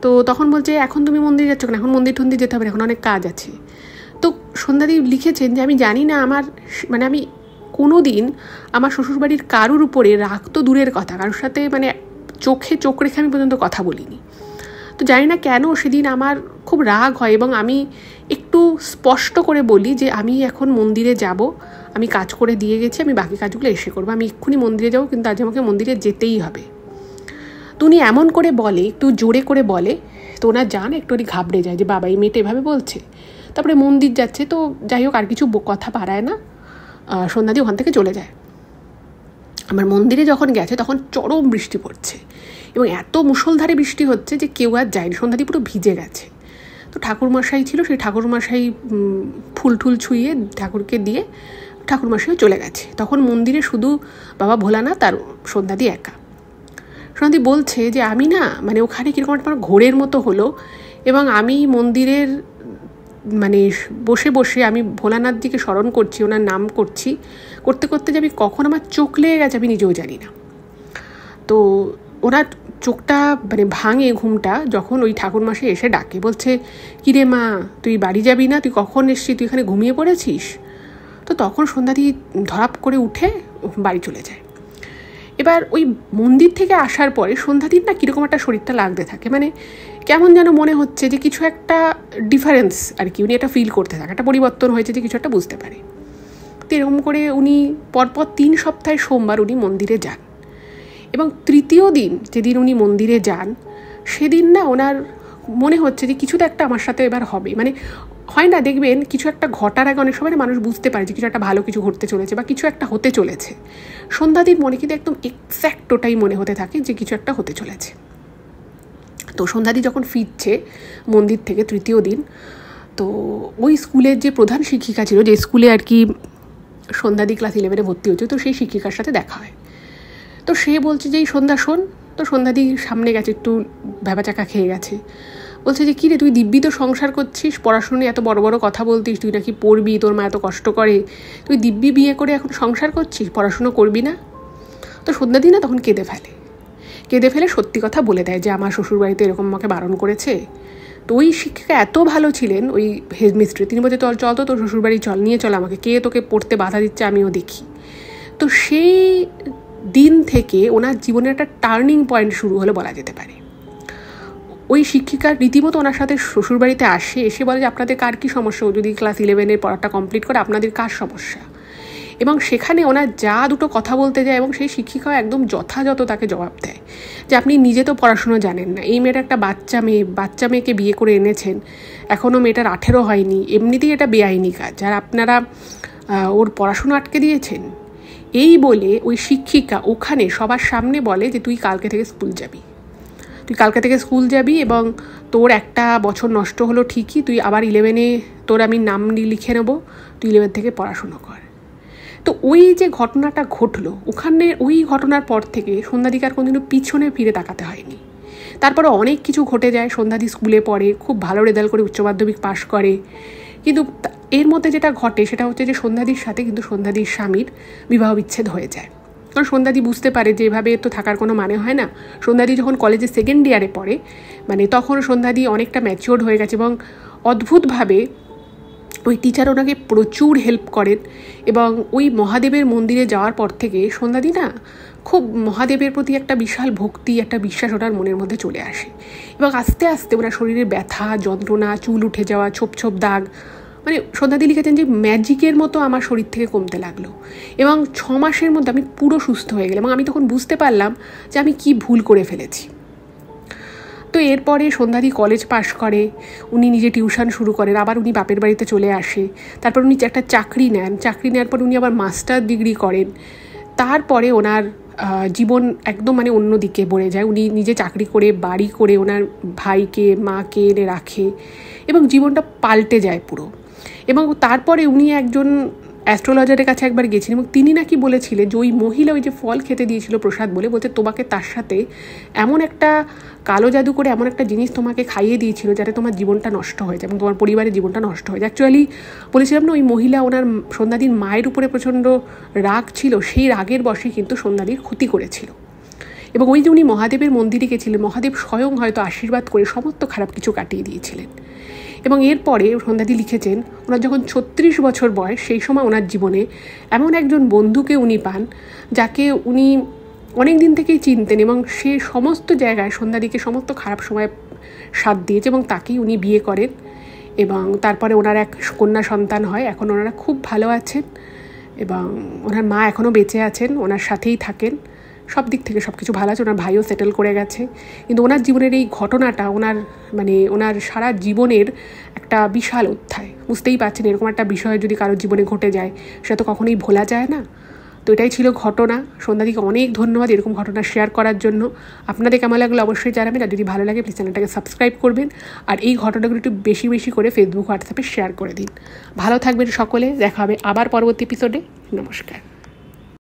তো তখন বলছে এখন তুমি মন্দিরে যাচ্ছ কেন, এখন মন্দির টন্দির যেতে হবে, এখন অনেক কাজ আছে। তো সন্ধ্যাদি লিখেছেন যে আমি জানি না, আমি কোনো দিন আমার শ্বশুরবাড়ির কারুর উপরে রাগ তো দূরের কথা, কারোর সাথে মানে চোখে চোখ রেখে আমি পর্যন্ত কথা বলিনি। তো জানি না কেন সেদিন আমার খুব রাগ হয় এবং আমি একটু স্পষ্ট করে বলি যে আমি এখন মন্দিরে যাব, আমি কাজ করে দিয়ে গেছি, আমি বাকি কাজগুলো এসে করবো, আমি এক্ষুনি মন্দিরে যাবো, কিন্তু আজ আমাকে মন্দিরে যেতেই হবে। তো উনি এমন করে বলে, একটু জোরে করে বলে, তো ওনার জান একটু ঘাবড়ে যায় যে বাবা এই মেয়েটা এভাবে বলছে। তারপরে মন্দির যাচ্ছে, তো যাই হোক আর কিছু কথা পারায় না, সন্ধ্যাদি ওখান থেকে চলে যায়। আমার মন্দিরে যখন গেছে তখন চরম বৃষ্টি পড়ছে এবং এত মুষলধারে বৃষ্টি হচ্ছে যে কেউ আর যায়নি, সন্ধ্যাদি পুরো ভিজে গেছে। তো ঠাকুরমশাই ছিল, সেই ঠাকুরমশাই ফুল টুল ছুঁয়ে ঠাকুরকে দিয়ে ঠাকুরমশাইও চলে গেছে। তখন মন্দিরে শুধু বাবা ভোলানাথ আর সন্ধ্যাদি একা। সন্ধ্যাদি বলছে যে আমি না মানে ওখানে কীরকম একটা ঘোরের মতো হলো, এবং আমি মন্দিরের মানে বসে বসে আমি ভোলানাথজিকে স্মরণ করছি, ওনার নাম করতে করতে যে আমি কখন আমার চোখ লেগে গেছে আমি নিজেও জানি না। তো ওনার চোখটা মানে ভাঙে ঘুমটা যখন ওই ঠাকুরমশাই এসে ডাকে, বলছে কিরে মা, তুই বাড়ি যাবি না, তুই কখন এসছিস, তুই এখানে ঘুমিয়ে পড়েছিস? তো তখন সন্ধ্যাদি ধরাপ করে উঠে বাড়ি চলে যায়। এবার ওই মন্দির থেকে আসার পরে সন্ধ্যাদির না কীরকম একটা শরীরটা লাগতে থাকে, মানে কেমন যেন মনে হচ্ছে যে কিছু একটা ডিফারেন্স আর কি, উনি এটা ফিল করতে থাকে, একটা পরিবর্তন হয়েছে, যে কিছু একটা বুঝতে পারে। তো এরকম করে উনি পরপর 3 সপ্তাহে সোমবার উনি মন্দিরে যান, এবং তৃতীয় দিন যেদিন উনি মন্দিরে যান সেদিন না ওনার মনে হচ্ছে যে কিছু তো একটা আমার সাথে এবার হবে, মানে হয় না দেখবেন কিছু একটা ঘটার আগে অনেক সময় মানুষ বুঝতে পারে যে কিছু একটা ভালো কিছু ঘটতে চলেছে বা কিছু একটা হতে চলেছে। সন্ধ্যাদির মনে কিন্তু একদম এক্স্যাক্ট ওটাই মনে হতে থাকে যে কিছু একটা হতে চলেছে। তো সন্ধ্যাদি যখন ফিরছে মন্দির থেকে তৃতীয় দিন, তো ওই স্কুলের যে প্রধান শিক্ষিকা ছিল, যে স্কুলে আর কি সন্ধ্যাদি ক্লাস 11-এ ভর্তি হচ্ছে, তো সেই শিক্ষিকার সাথে দেখা হয়। তো সে বলছে যে এই সন্ধ্যা শোন। তো সন্ধ্যাদি সামনে গেছে, একটু ভ্যাবাচাকা খেয়ে গেছে, বলছে যে কী রে, তুই দিব্যি তো সংসার করছিস, পড়াশুনো এত বড় বড় কথা বলতিস, তুই নাকি পড়বি, তোর মা এত কষ্ট করে, তুই দিব্যি বিয়ে করে এখন সংসার করছিস, পড়াশুনো করবি না? তো সন্ধ্যাদি না তখন কেঁদে ফেলে সত্যি কথা বলে দেয় যে আমার শ্বশুরবাড়িতে এরকম আমাকে বারণ করেছে। তো ওই শিক্ষিকা এত ভালো ছিলেন, ওই হেডমিস্ট্রি, তিনি বলছে চল তো তোর শ্বশুরবাড়ি চল, নিয়ে চল আমাকে, কে তোকে পড়তে বাধা দিচ্ছে আমিও দেখি। তো সেই দিন থেকে ওনার জীবনের একটা টার্নিং পয়েন্ট শুরু হলো বলা যেতে পারে। ওই শিক্ষিকার রীতিমতো ওনার সাথে শ্বশুরবাড়িতে এসে বলে যে আপনাদের কার কী সমস্যা, যদি ক্লাস 11-এর পড়াটা কমপ্লিট করে আপনাদের কার সমস্যা, এবং সেখানে ওনার যা দুটো কথা বলতে যায় এবং সেই শিক্ষিকাও একদম যথাযথ তাকে জবাব দেয় যে আপনি নিজে তো পড়াশুনো জানেন না, এই মেয়েটা একটা বাচ্চা মেয়েকে বিয়ে করে এনেছেন, এখনও মেয়েটার 18 হয়নি, এমনিতেই এটা বেআইনি কাজ, আর আপনারা ওর পড়াশুনো আটকে দিয়েছেন। এই বলে ওই শিক্ষিকা ওখানে সবার সামনে বলে যে তুই কালকে থেকে স্কুল যাবি। তুই কালকে থেকে স্কুল যাবি এবং তোর একটা বছর নষ্ট হলো ঠিকই, তুই আবার 11-এ তোর আমি নাম লিখে নেবো, তুই 11 থেকে পড়াশুনো কর। তো ওই যে ঘটনাটা ঘটলো, ওখানে ওই ঘটনার পর থেকে সন্ধ্যাদিকে আর কোনোদিনও পিছনে ফিরে তাকাতে হয়নি। তারপরে অনেক কিছু ঘটে যায়। সন্ধ্যাদি স্কুলে পড়ে, খুব ভালো রেজাল্ট করে উচ্চ মাধ্যমিক পাশ করে, কিন্তু এর মধ্যে যেটা ঘটে সেটা হচ্ছে যে সন্ধ্যাদির সাথে কিন্তু সন্ধ্যাদির স্বামীর বিবাহ বিচ্ছেদ হয়ে যায়। কারণ সন্ধ্যাদি বুঝতে পারে যে এভাবে তো থাকার কোনো মানে হয় না। সন্ধ্যাদি যখন কলেজে 2nd ইয়ারে পড়ে, মানে তখন সন্ধ্যাদি অনেকটা ম্যাচিওর্ড হয়ে গেছে এবং অদ্ভুতভাবে ওই টিচার ওনাকে প্রচুর হেল্প করেন। এবং ওই মহাদেবের মন্দিরে যাওয়ার পর থেকে সন্ধ্যাদি না খুব মহাদেবের প্রতি একটা বিশাল ভক্তি, একটা বিশ্বাস ওনার মনের মধ্যে চলে আসে। এবং আস্তে আস্তে ওনার শরীরে ব্যথা, যন্ত্রণা, চুল উঠে যাওয়া, ছোপ ছোপ দাগ, মানে সন্ধ্যাদি লিখেছেন যে ম্যাজিকের মতো আমার শরীর থেকে কমতে লাগলো এবং 6 মাসের মধ্যে আমি পুরো সুস্থ হয়ে গেলাম। এবং আমি তখন বুঝতে পারলাম যে আমি কি ভুল করে ফেলেছি। তো এরপরে সন্ধ্যাদি কলেজ পাশ করে, উনি নিজে টিউশন শুরু করেন, আবার উনি বাপের বাড়িতে চলে আসে। তারপর উনি একটা চাকরি নেন, চাকরি নেওয়ার পর উনি আবার মাস্টার ডিগ্রি করেন। তারপরে ওনার জীবন একদম মানে অন্য দিকে বয়ে যায়। উনি নিজে চাকরি করে, বাড়ি করে, ওনার ভাইকে মাকে এনে রাখে এবং জীবনটা পাল্টে যায় পুরো। এবং তারপরে উনি একজন অ্যাস্ট্রোলজারের কাছে একবার গেছিলেন এবং তিনি নাকি বলেছিলেন যে ওই মহিলা ওই যে ফল খেতে দিয়েছিল প্রসাদ বলে, বলছে তোমাকে তার সাথে এমন একটা কালো জাদু করে এমন একটা জিনিস তোমাকে খাইয়ে দিয়েছিল যাতে তোমার জীবনটা নষ্ট হয়ে যায় এবং তোমার পরিবারের জীবনটা নষ্ট হয়ে যায়। অ্যাকচুয়ালি বলেছিলাম না, ওই মহিলা ওনার সন্ধ্যাদির মায়ের উপরে প্রচণ্ড রাগ ছিল, সেই রাগের বশে কিন্তু সন্ধ্যাদির ক্ষতি করেছিল। এবং ওই যে উনি মহাদেবের মন্দিরে গেছিলেন, মহাদেব স্বয়ং হয়তো আশীর্বাদ করে সমস্ত খারাপ কিছু কাটিয়ে দিয়েছিলেন। এবং এরপরে সন্ধ্যাদি লিখেছেন ওনার যখন 36 বছর বয়স, সেই সময় ওনার জীবনে এমন একজন বন্ধুকে উনি পান যাকে উনি অনেক দিন থেকেই চিনতেন এবং সে সমস্ত জায়গায় সন্ধ্যাদিকে সমস্ত খারাপ সময় সাথ দিয়েছে এবং তাকেই উনি বিয়ে করেন। এবং তারপরে ওনার এক কন্যা সন্তান হয়। এখন ওনারা খুব ভালো আছেন এবং ওনার মা এখনও বেঁচে আছেন, ওনার সাথেই থাকেন, সব দিক থেকে সব কিছু ভালো আছে। ওনার ভাইও সেটেল করে গেছে। কিন্তু ওনার জীবনের এই ঘটনাটা ওনার সারা জীবনের একটা বিশাল অধ্যায়। বুঝতেই পারছেন, এরকম একটা বিষয় যদি কারোর জীবনে ঘটে যায় সেটা তো কখনোই ভোলা যায় না। তো এটাই ছিল ঘটনা। সন্ধ্যাদিকে অনেক ধন্যবাদ এরকম ঘটনা শেয়ার করার জন্য। আপনাদের কেমন লাগলো অবশ্যই জানাবেন, আর যদি ভালো লাগে প্লিজ চ্যানেলটাকে সাবস্ক্রাইব করবেন আর এই ঘটনাগুলো একটু বেশি বেশি করে ফেসবুক, হোয়াটসঅ্যাপে শেয়ার করে দিন। ভালো থাকবেন সকলে, দেখা হবে আবার পরবর্তী এপিসোডে। নমস্কার।